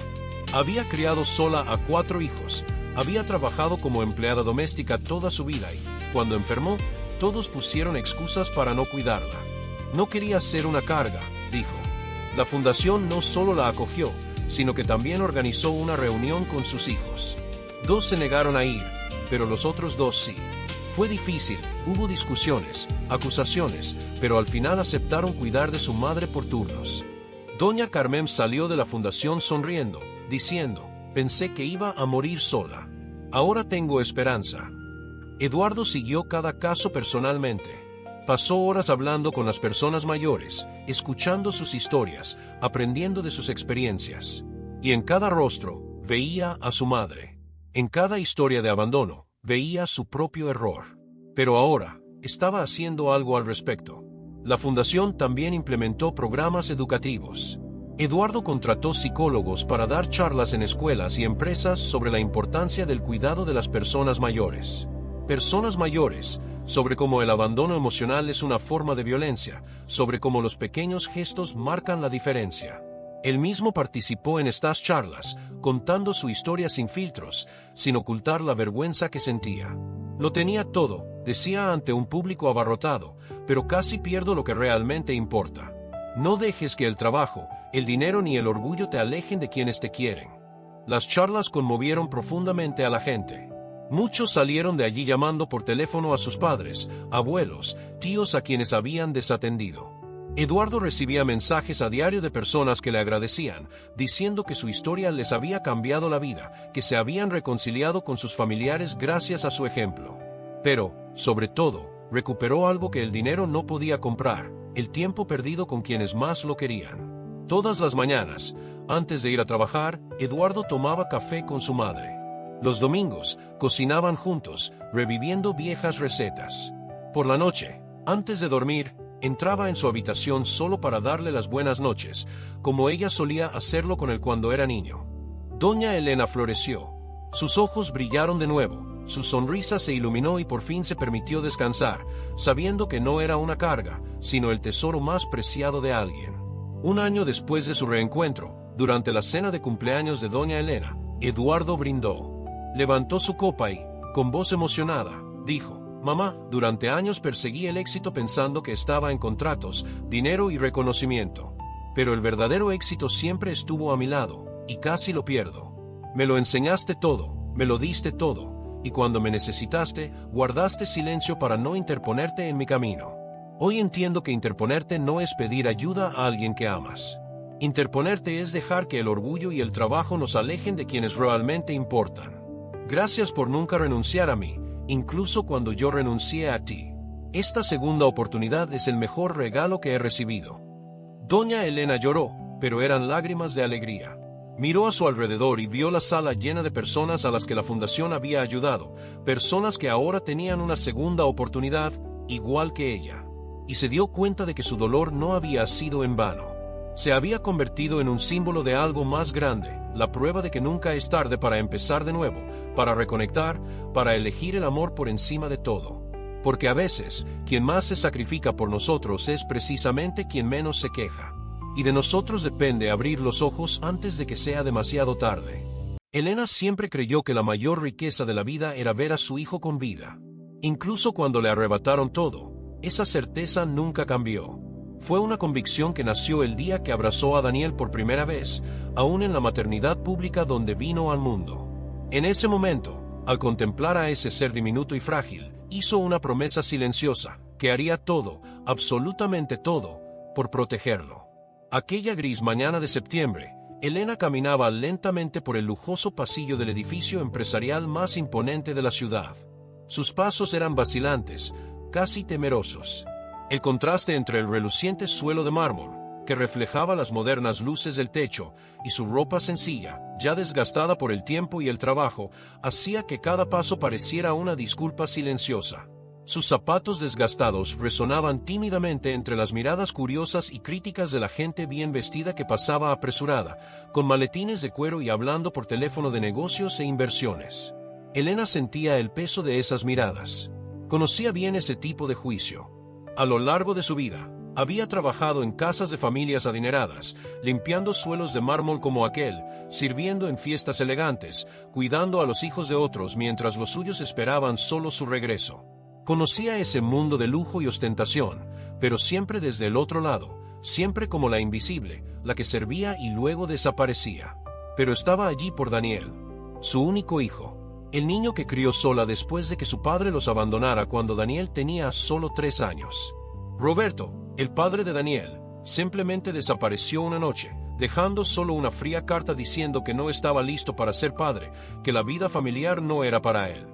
Había criado sola a 4 hijos, había trabajado como empleada doméstica toda su vida y, cuando enfermó, todos pusieron excusas para no cuidarla. No quería ser una carga, dijo. La fundación no solo la acogió, sino que también organizó una reunión con sus hijos. 2 se negaron a ir, pero los otros 2 sí. Fue difícil, hubo discusiones, acusaciones, pero al final aceptaron cuidar de su madre por turnos. Doña Carmen salió de la fundación sonriendo, diciendo, pensé que iba a morir sola. Ahora tengo esperanza. Eduardo siguió cada caso personalmente. Pasó horas hablando con las personas mayores, escuchando sus historias, aprendiendo de sus experiencias. Y en cada rostro, veía a su madre. En cada historia de abandono, veía su propio error. Pero ahora, estaba haciendo algo al respecto. La fundación también implementó programas educativos. Eduardo contrató psicólogos para dar charlas en escuelas y empresas sobre la importancia del cuidado de las personas mayores. Personas mayores, sobre cómo el abandono emocional es una forma de violencia, sobre cómo los pequeños gestos marcan la diferencia. Él mismo participó en estas charlas, contando su historia sin filtros, sin ocultar la vergüenza que sentía. Lo tenía todo, decía ante un público abarrotado, pero casi pierdo lo que realmente importa. No dejes que el trabajo, el dinero ni el orgullo te alejen de quienes te quieren. Las charlas conmovieron profundamente a la gente. Muchos salieron de allí llamando por teléfono a sus padres, abuelos, tíos a quienes habían desatendido. Eduardo recibía mensajes a diario de personas que le agradecían, diciendo que su historia les había cambiado la vida, que se habían reconciliado con sus familiares gracias a su ejemplo. Pero, sobre todo, recuperó algo que el dinero no podía comprar: el tiempo perdido con quienes más lo querían. Todas las mañanas, antes de ir a trabajar, Eduardo tomaba café con su madre. Los domingos, cocinaban juntos, reviviendo viejas recetas. Por la noche, antes de dormir, entraba en su habitación solo para darle las buenas noches, como ella solía hacerlo con él cuando era niño. Doña Elena floreció. Sus ojos brillaron de nuevo, su sonrisa se iluminó y por fin se permitió descansar, sabiendo que no era una carga, sino el tesoro más preciado de alguien. Un año después de su reencuentro, durante la cena de cumpleaños de Doña Elena, Eduardo brindó. Levantó su copa y, con voz emocionada, dijo: «Mamá, durante años perseguí el éxito pensando que estaba en contratos, dinero y reconocimiento. Pero el verdadero éxito siempre estuvo a mi lado, y casi lo pierdo. Me lo enseñaste todo, me lo diste todo, y cuando me necesitaste, guardaste silencio para no interponerte en mi camino. Hoy entiendo que interponerte no es pedir ayuda a alguien que amas. Interponerte es dejar que el orgullo y el trabajo nos alejen de quienes realmente importan. Gracias por nunca renunciar a mí, incluso cuando yo renuncié a ti. Esta segunda oportunidad es el mejor regalo que he recibido». Doña Elena lloró, pero eran lágrimas de alegría. Miró a su alrededor y vio la sala llena de personas a las que la fundación había ayudado, personas que ahora tenían una segunda oportunidad, igual que ella. Y se dio cuenta de que su dolor no había sido en vano. Se había convertido en un símbolo de algo más grande, la prueba de que nunca es tarde para empezar de nuevo, para reconectar, para elegir el amor por encima de todo. Porque a veces, quien más se sacrifica por nosotros es precisamente quien menos se queja. Y de nosotros depende abrir los ojos antes de que sea demasiado tarde. Elena siempre creyó que la mayor riqueza de la vida era ver a su hijo con vida. Incluso cuando le arrebataron todo, esa certeza nunca cambió. Fue una convicción que nació el día que abrazó a Daniel por primera vez, aún en la maternidad pública donde vino al mundo. En ese momento, al contemplar a ese ser diminuto y frágil, hizo una promesa silenciosa, que haría todo, absolutamente todo, por protegerlo. Aquella gris mañana de septiembre, Elena caminaba lentamente por el lujoso pasillo del edificio empresarial más imponente de la ciudad. Sus pasos eran vacilantes, casi temerosos. El contraste entre el reluciente suelo de mármol, que reflejaba las modernas luces del techo, y su ropa sencilla, ya desgastada por el tiempo y el trabajo, hacía que cada paso pareciera una disculpa silenciosa. Sus zapatos desgastados resonaban tímidamente entre las miradas curiosas y críticas de la gente bien vestida que pasaba apresurada, con maletines de cuero y hablando por teléfono de negocios e inversiones. Elena sentía el peso de esas miradas. Conocía bien ese tipo de juicio. A lo largo de su vida, había trabajado en casas de familias adineradas, limpiando suelos de mármol como aquel, sirviendo en fiestas elegantes, cuidando a los hijos de otros mientras los suyos esperaban solo su regreso. Conocía ese mundo de lujo y ostentación, pero siempre desde el otro lado, siempre como la invisible, la que servía y luego desaparecía. Pero estaba allí por Daniel, su único hijo, el niño que crió sola después de que su padre los abandonara cuando Daniel tenía solo 3 años. Roberto, el padre de Daniel, simplemente desapareció una noche, dejando solo una fría carta diciendo que no estaba listo para ser padre, que la vida familiar no era para él.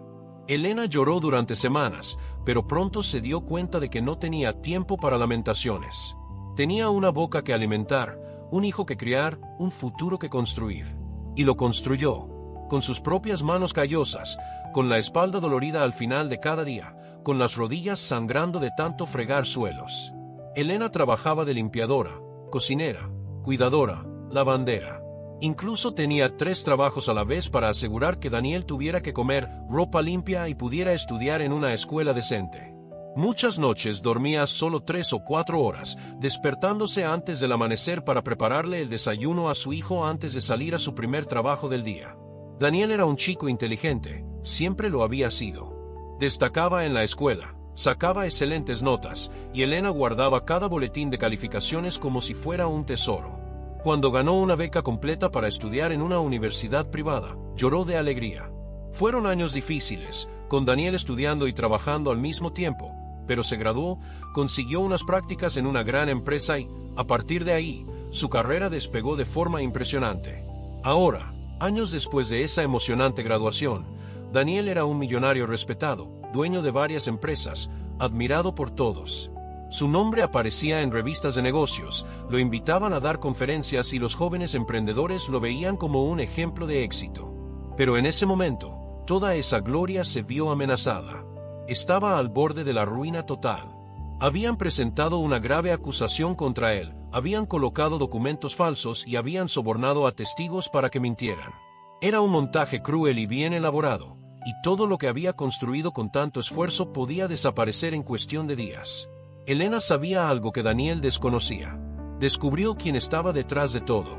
Elena lloró durante semanas, pero pronto se dio cuenta de que no tenía tiempo para lamentaciones. Tenía una boca que alimentar, un hijo que criar, un futuro que construir. Y lo construyó, con sus propias manos callosas, con la espalda dolorida al final de cada día, con las rodillas sangrando de tanto fregar suelos. Elena trabajaba de limpiadora, cocinera, cuidadora, lavandera. Incluso tenía 3 trabajos a la vez para asegurar que Daniel tuviera que comer, ropa limpia y pudiera estudiar en una escuela decente. Muchas noches dormía solo 3 o 4 horas, despertándose antes del amanecer para prepararle el desayuno a su hijo antes de salir a su primer trabajo del día. Daniel era un chico inteligente, siempre lo había sido. Destacaba en la escuela, sacaba excelentes notas, y Elena guardaba cada boletín de calificaciones como si fuera un tesoro. Cuando ganó una beca completa para estudiar en una universidad privada, lloró de alegría. Fueron años difíciles, con Daniel estudiando y trabajando al mismo tiempo, pero se graduó, consiguió unas prácticas en una gran empresa y, a partir de ahí, su carrera despegó de forma impresionante. Ahora, años después de esa emocionante graduación, Daniel era un millonario respetado, dueño de varias empresas, admirado por todos. Su nombre aparecía en revistas de negocios, lo invitaban a dar conferencias y los jóvenes emprendedores lo veían como un ejemplo de éxito. Pero en ese momento, toda esa gloria se vio amenazada. Estaba al borde de la ruina total. Habían presentado una grave acusación contra él, habían colocado documentos falsos y habían sobornado a testigos para que mintieran. Era un montaje cruel y bien elaborado, y todo lo que había construido con tanto esfuerzo podía desaparecer en cuestión de días. Elena sabía algo que Daniel desconocía. Descubrió quién estaba detrás de todo.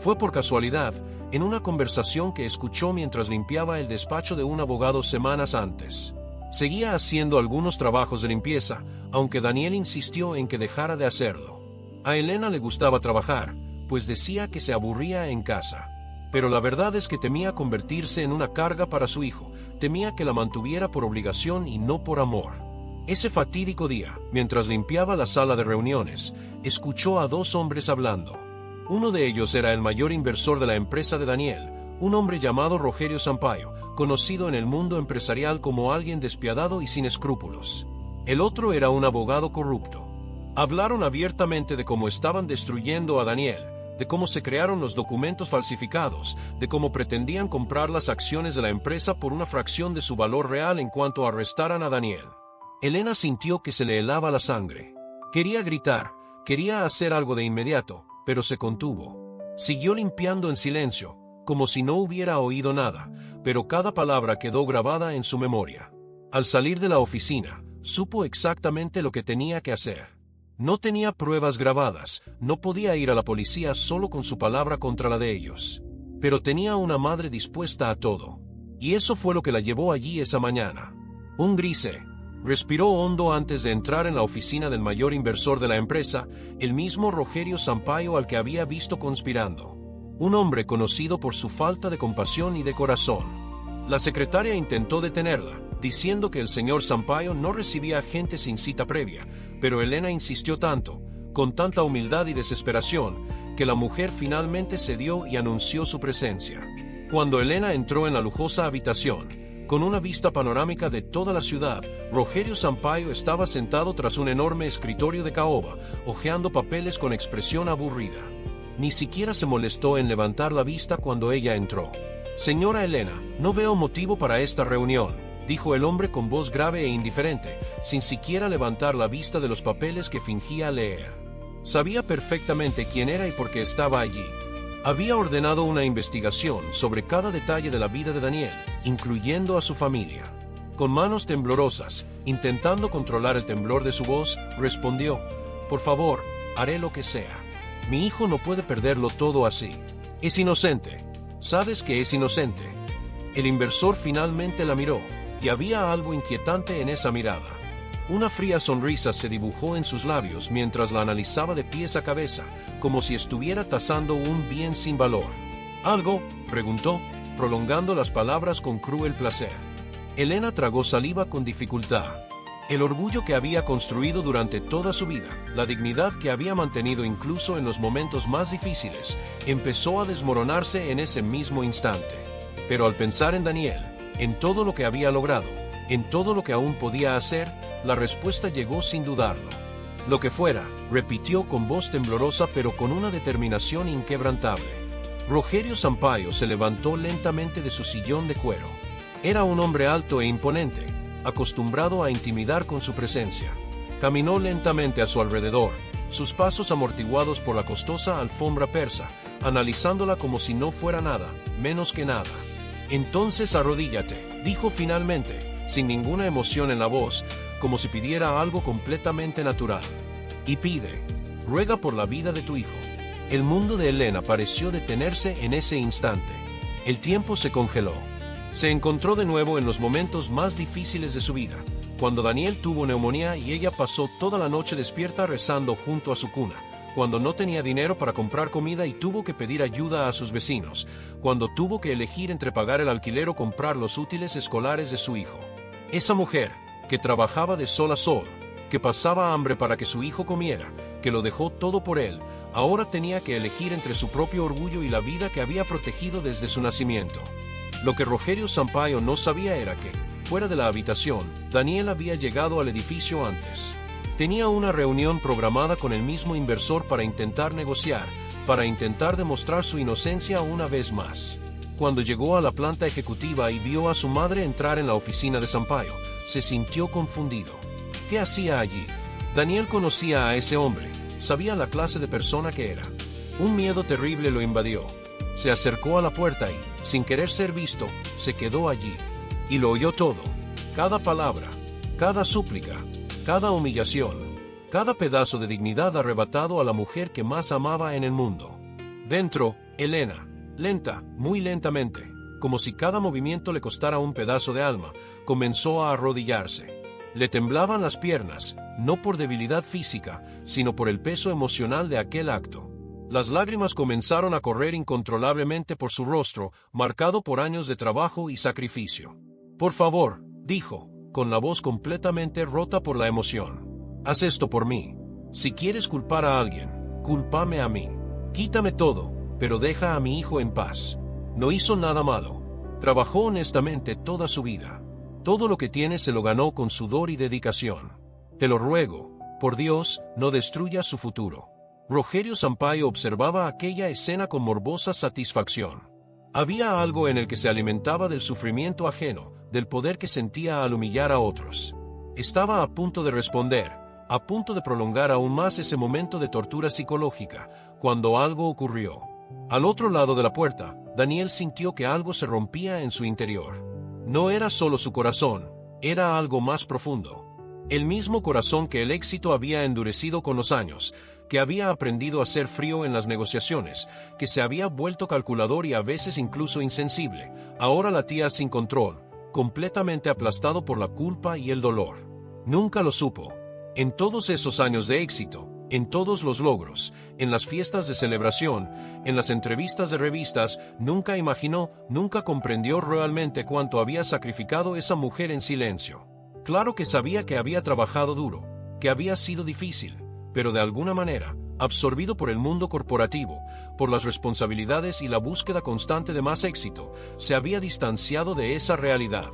Fue por casualidad, en una conversación que escuchó mientras limpiaba el despacho de un abogado semanas antes. Seguía haciendo algunos trabajos de limpieza, aunque Daniel insistió en que dejara de hacerlo. A Elena le gustaba trabajar, pues decía que se aburría en casa. Pero la verdad es que temía convertirse en una carga para su hijo, temía que la mantuviera por obligación y no por amor. Ese fatídico día, mientras limpiaba la sala de reuniones, escuchó a 2 hombres hablando. Uno de ellos era el mayor inversor de la empresa de Daniel, un hombre llamado Rogerio Sampaio, conocido en el mundo empresarial como alguien despiadado y sin escrúpulos. El otro era un abogado corrupto. Hablaron abiertamente de cómo estaban destruyendo a Daniel, de cómo se crearon los documentos falsificados, de cómo pretendían comprar las acciones de la empresa por una fracción de su valor real en cuanto arrestaran a Daniel. Elena sintió que se le helaba la sangre. Quería gritar, quería hacer algo de inmediato, pero se contuvo. Siguió limpiando en silencio, como si no hubiera oído nada, pero cada palabra quedó grabada en su memoria. Al salir de la oficina, supo exactamente lo que tenía que hacer. No tenía pruebas grabadas, no podía ir a la policía solo con su palabra contra la de ellos. Pero tenía una madre dispuesta a todo. Y eso fue lo que la llevó allí esa mañana. Un grise. Respiró hondo antes de entrar en la oficina del mayor inversor de la empresa, el mismo Rogerio Sampaio al que había visto conspirando. Un hombre conocido por su falta de compasión y de corazón. La secretaria intentó detenerla, diciendo que el señor Sampaio no recibía gente sin cita previa, pero Elena insistió tanto, con tanta humildad y desesperación, que la mujer finalmente cedió y anunció su presencia. Cuando Elena entró en la lujosa habitación, con una vista panorámica de toda la ciudad, Rogerio Sampaio estaba sentado tras un enorme escritorio de caoba, hojeando papeles con expresión aburrida. Ni siquiera se molestó en levantar la vista cuando ella entró. «Señora Elena, no veo motivo para esta reunión», dijo el hombre con voz grave e indiferente, sin siquiera levantar la vista de los papeles que fingía leer. Sabía perfectamente quién era y por qué estaba allí. Había ordenado una investigación sobre cada detalle de la vida de Daniel, incluyendo a su familia. Con manos temblorosas, intentando controlar el temblor de su voz, respondió: «Por favor, haré lo que sea. Mi hijo no puede perderlo todo así. Es inocente. Sabes que es inocente». El inversor finalmente la miró, y había algo inquietante en esa mirada. Una fría sonrisa se dibujó en sus labios mientras la analizaba de pies a cabeza, como si estuviera tasando un bien sin valor. ¿Algo?, preguntó, prolongando las palabras con cruel placer. Elena tragó saliva con dificultad. El orgullo que había construido durante toda su vida, la dignidad que había mantenido incluso en los momentos más difíciles, empezó a desmoronarse en ese mismo instante. Pero al pensar en Daniel, en todo lo que había logrado, en todo lo que aún podía hacer, la respuesta llegó sin dudarlo. «Lo que fuera», repitió con voz temblorosa pero con una determinación inquebrantable. Rogerio Sampaio se levantó lentamente de su sillón de cuero. Era un hombre alto e imponente, acostumbrado a intimidar con su presencia. Caminó lentamente a su alrededor, sus pasos amortiguados por la costosa alfombra persa, analizándola como si no fuera nada, menos que nada. Entonces arrodíllate, dijo finalmente, sin ninguna emoción en la voz, como si pidiera algo completamente natural. Y pide, ruega por la vida de tu hijo. El mundo de Elena pareció detenerse en ese instante. El tiempo se congeló. Se encontró de nuevo en los momentos más difíciles de su vida, cuando Daniel tuvo neumonía y ella pasó toda la noche despierta rezando junto a su cuna, cuando no tenía dinero para comprar comida y tuvo que pedir ayuda a sus vecinos, cuando tuvo que elegir entre pagar el alquiler o comprar los útiles escolares de su hijo. Esa mujer, que trabajaba de sol a sol, que pasaba hambre para que su hijo comiera, que lo dejó todo por él, ahora tenía que elegir entre su propio orgullo y la vida que había protegido desde su nacimiento. Lo que Rogerio Sampaio no sabía era que, fuera de la habitación, Daniel había llegado al edificio antes. Tenía una reunión programada con el mismo inversor para intentar negociar, para intentar demostrar su inocencia una vez más. Cuando llegó a la planta ejecutiva y vio a su madre entrar en la oficina de Sampaio, se sintió confundido. ¿Qué hacía allí? Daniel conocía a ese hombre, sabía la clase de persona que era. Un miedo terrible lo invadió. Se acercó a la puerta y, sin querer ser visto, se quedó allí. Y lo oyó todo. Cada palabra, cada súplica, cada humillación, cada pedazo de dignidad arrebatado a la mujer que más amaba en el mundo. Dentro, Elena, lenta, muy lentamente, como si cada movimiento le costara un pedazo de alma, comenzó a arrodillarse. Le temblaban las piernas, no por debilidad física, sino por el peso emocional de aquel acto. Las lágrimas comenzaron a correr incontrolablemente por su rostro, marcado por años de trabajo y sacrificio. Por favor, dijo, con la voz completamente rota por la emoción. Haz esto por mí. Si quieres culpar a alguien, cúlpame a mí. Quítame todo, pero deja a mi hijo en paz. No hizo nada malo. Trabajó honestamente toda su vida. Todo lo que tiene se lo ganó con sudor y dedicación. Te lo ruego, por Dios, no destruyas su futuro. Rogerio Sampaio observaba aquella escena con morbosa satisfacción. Había algo en el que se alimentaba del sufrimiento ajeno, del poder que sentía al humillar a otros. Estaba a punto de responder, a punto de prolongar aún más ese momento de tortura psicológica, cuando algo ocurrió. Al otro lado de la puerta, Daniel sintió que algo se rompía en su interior. No era solo su corazón, era algo más profundo. El mismo corazón que el éxito había endurecido con los años, que había aprendido a ser frío en las negociaciones, que se había vuelto calculador y a veces incluso insensible, ahora latía sin control, completamente aplastado por la culpa y el dolor. Nunca lo supo. En todos esos años de éxito, en todos los logros, en las fiestas de celebración, en las entrevistas de revistas, nunca imaginó, nunca comprendió realmente cuánto había sacrificado esa mujer en silencio. Claro que sabía que había trabajado duro, que había sido difícil, pero de alguna manera, absorbido por el mundo corporativo, por las responsabilidades y la búsqueda constante de más éxito, se había distanciado de esa realidad.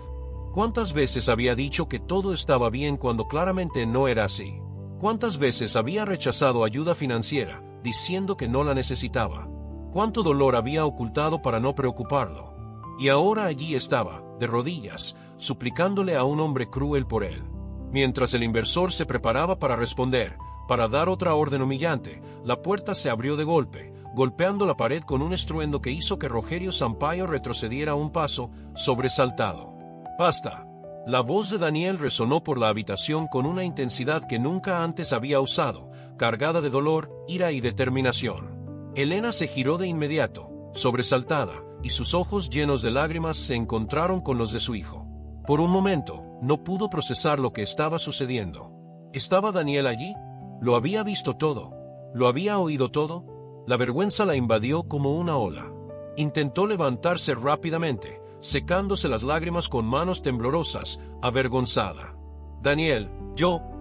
¿Cuántas veces había dicho que todo estaba bien cuando claramente no era así? ¿Cuántas veces había rechazado ayuda financiera, diciendo que no la necesitaba? ¿Cuánto dolor había ocultado para no preocuparlo? Y ahora allí estaba, de rodillas, suplicándole a un hombre cruel por él. Mientras el inversor se preparaba para responder, para dar otra orden humillante, la puerta se abrió de golpe, golpeando la pared con un estruendo que hizo que Rogerio Sampaio retrocediera un paso, sobresaltado. ¡Basta! La voz de Daniel resonó por la habitación con una intensidad que nunca antes había usado, cargada de dolor, ira y determinación. Elena se giró de inmediato, sobresaltada, y sus ojos llenos de lágrimas se encontraron con los de su hijo. Por un momento, no pudo procesar lo que estaba sucediendo. ¿Estaba Daniel allí? ¿Lo había visto todo? ¿Lo había oído todo? La vergüenza la invadió como una ola. Intentó levantarse rápidamente, secándose las lágrimas con manos temblorosas, avergonzada. Daniel,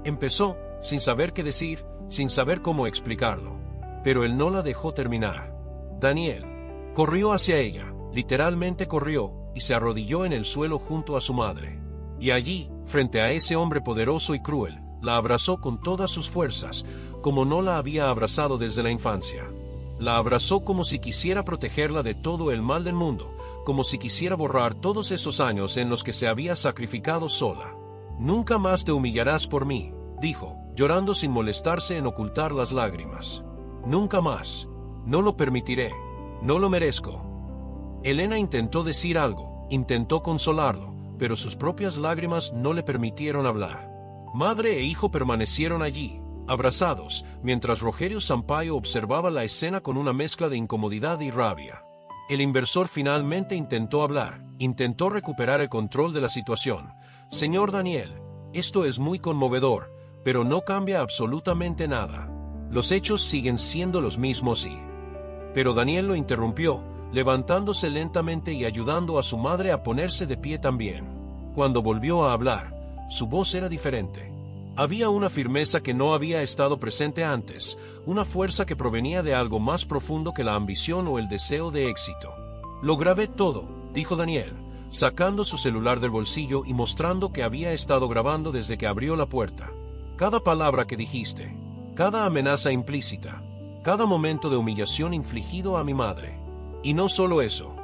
empezó, sin saber qué decir, sin saber cómo explicarlo. Pero él no la dejó terminar. Daniel corrió hacia ella, literalmente corrió, y se arrodilló en el suelo junto a su madre. Y allí, frente a ese hombre poderoso y cruel, la abrazó con todas sus fuerzas, como no la había abrazado desde la infancia. La abrazó como si quisiera protegerla de todo el mal del mundo, como si quisiera borrar todos esos años en los que se había sacrificado sola. «Nunca más te humillarás por mí», dijo, llorando sin molestarse en ocultar las lágrimas. «Nunca más. No lo permitiré». No lo merezco. Elena intentó decir algo, intentó consolarlo, pero sus propias lágrimas no le permitieron hablar. Madre e hijo permanecieron allí, abrazados, mientras Rogerio Sampaio observaba la escena con una mezcla de incomodidad y rabia. El inversor finalmente intentó hablar, intentó recuperar el control de la situación. Señor Daniel, esto es muy conmovedor, pero no cambia absolutamente nada. Los hechos siguen siendo los mismos y... Pero Daniel lo interrumpió, levantándose lentamente y ayudando a su madre a ponerse de pie también. Cuando volvió a hablar, su voz era diferente. Había una firmeza que no había estado presente antes, una fuerza que provenía de algo más profundo que la ambición o el deseo de éxito. Lo grabé todo, dijo Daniel, sacando su celular del bolsillo y mostrando que había estado grabando desde que abrió la puerta. Cada palabra que dijiste, cada amenaza implícita, cada momento de humillación infligido a mi madre. Y no solo eso.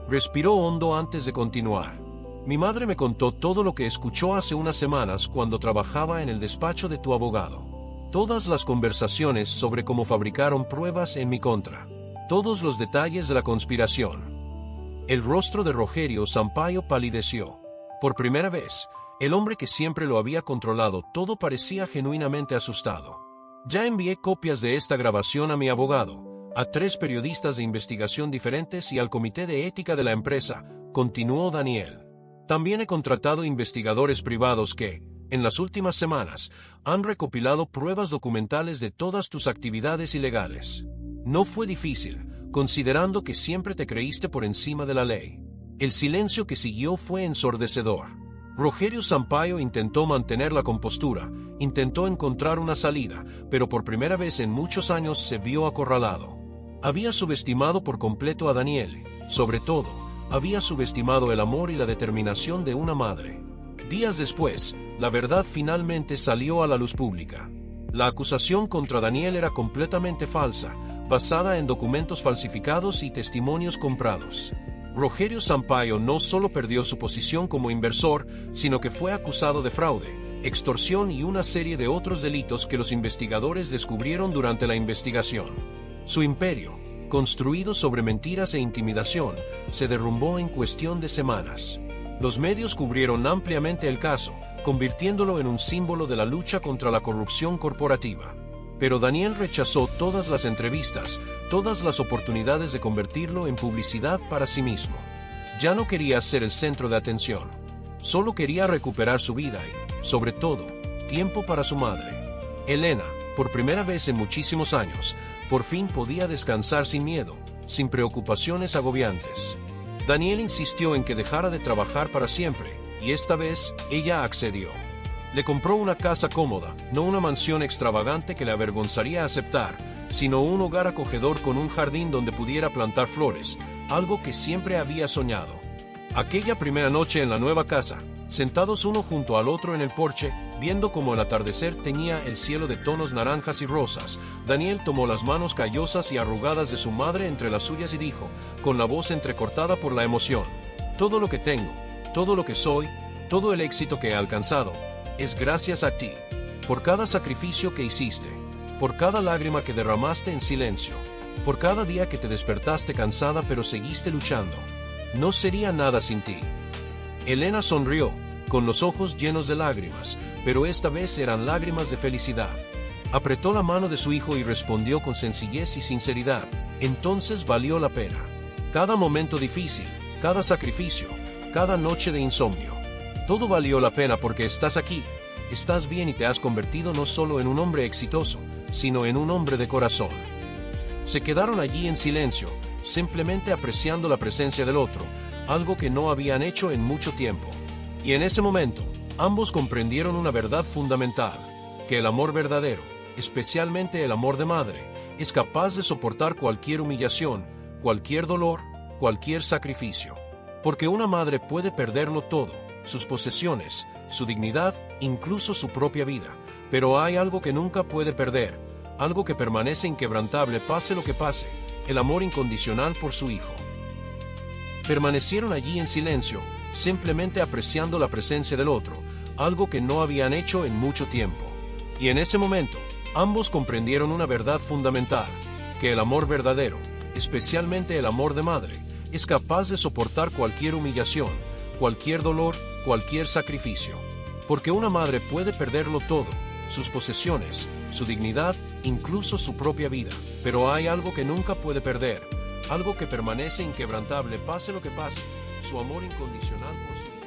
Respiró hondo antes de continuar. Mi madre me contó todo lo que escuchó hace unas semanas cuando trabajaba en el despacho de tu abogado. Todas las conversaciones sobre cómo fabricaron pruebas en mi contra. Todos los detalles de la conspiración. El rostro de Rogerio Sampaio palideció. Por primera vez, el hombre que siempre lo había controlado todo parecía genuinamente asustado. Ya envié copias de esta grabación a mi abogado, a 3 periodistas de investigación diferentes y al comité de ética de la empresa, continuó Daniel. También he contratado investigadores privados que, en las últimas semanas, han recopilado pruebas documentales de todas tus actividades ilegales. No fue difícil, considerando que siempre te creíste por encima de la ley. El silencio que siguió fue ensordecedor. Rogerio Sampaio intentó mantener la compostura, intentó encontrar una salida, pero por primera vez en muchos años se vio acorralado. Había subestimado por completo a Daniel, sobre todo, había subestimado el amor y la determinación de una madre. Días después, la verdad finalmente salió a la luz pública. La acusación contra Daniel era completamente falsa, basada en documentos falsificados y testimonios comprados. Rogerio Sampaio no solo perdió su posición como inversor, sino que fue acusado de fraude, extorsión y una serie de otros delitos que los investigadores descubrieron durante la investigación. Su imperio, construido sobre mentiras e intimidación, se derrumbó en cuestión de semanas. Los medios cubrieron ampliamente el caso, convirtiéndolo en un símbolo de la lucha contra la corrupción corporativa. Pero Daniel rechazó todas las entrevistas, todas las oportunidades de convertirlo en publicidad para sí mismo. Ya no quería ser el centro de atención. Solo quería recuperar su vida y, sobre todo, tiempo para su madre. Elena, por primera vez en muchísimos años, por fin podía descansar sin miedo, sin preocupaciones agobiantes. Daniel insistió en que dejara de trabajar para siempre, y esta vez, ella accedió. Le compró una casa cómoda, no una mansión extravagante que le avergonzaría aceptar, sino un hogar acogedor con un jardín donde pudiera plantar flores, algo que siempre había soñado. Aquella primera noche en la nueva casa, sentados uno junto al otro en el porche, viendo cómo el atardecer teñía el cielo de tonos naranjas y rosas, Daniel tomó las manos callosas y arrugadas de su madre entre las suyas y dijo, con la voz entrecortada por la emoción: todo lo que tengo, todo lo que soy, todo el éxito que he alcanzado, es gracias a ti, por cada sacrificio que hiciste, por cada lágrima que derramaste en silencio, por cada día que te despertaste cansada pero seguiste luchando. No sería nada sin ti. Elena sonrió, con los ojos llenos de lágrimas, pero esta vez eran lágrimas de felicidad. Apretó la mano de su hijo y respondió con sencillez y sinceridad: entonces valió la pena. Cada momento difícil, cada sacrificio, cada noche de insomnio. Todo valió la pena porque estás aquí, estás bien y te has convertido no solo en un hombre exitoso, sino en un hombre de corazón. Se quedaron allí en silencio, simplemente apreciando la presencia del otro, algo que no habían hecho en mucho tiempo. Y en ese momento, ambos comprendieron una verdad fundamental, que el amor verdadero, especialmente el amor de madre, es capaz de soportar cualquier humillación, cualquier dolor, cualquier sacrificio. Porque una madre puede perderlo todo, sus posesiones, su dignidad, incluso su propia vida, pero hay algo que nunca puede perder, algo que permanece inquebrantable pase lo que pase: el amor incondicional por su hijo. Permanecieron allí en silencio, simplemente apreciando la presencia del otro, algo que no habían hecho en mucho tiempo. Y en ese momento, ambos comprendieron una verdad fundamental, que el amor verdadero, especialmente el amor de madre, es capaz de soportar cualquier humillación, cualquier dolor, cualquier sacrificio. Porque una madre puede perderlo todo, sus posesiones, su dignidad, incluso su propia vida. Pero hay algo que nunca puede perder, algo que permanece inquebrantable pase lo que pase, su amor incondicional por su hijo.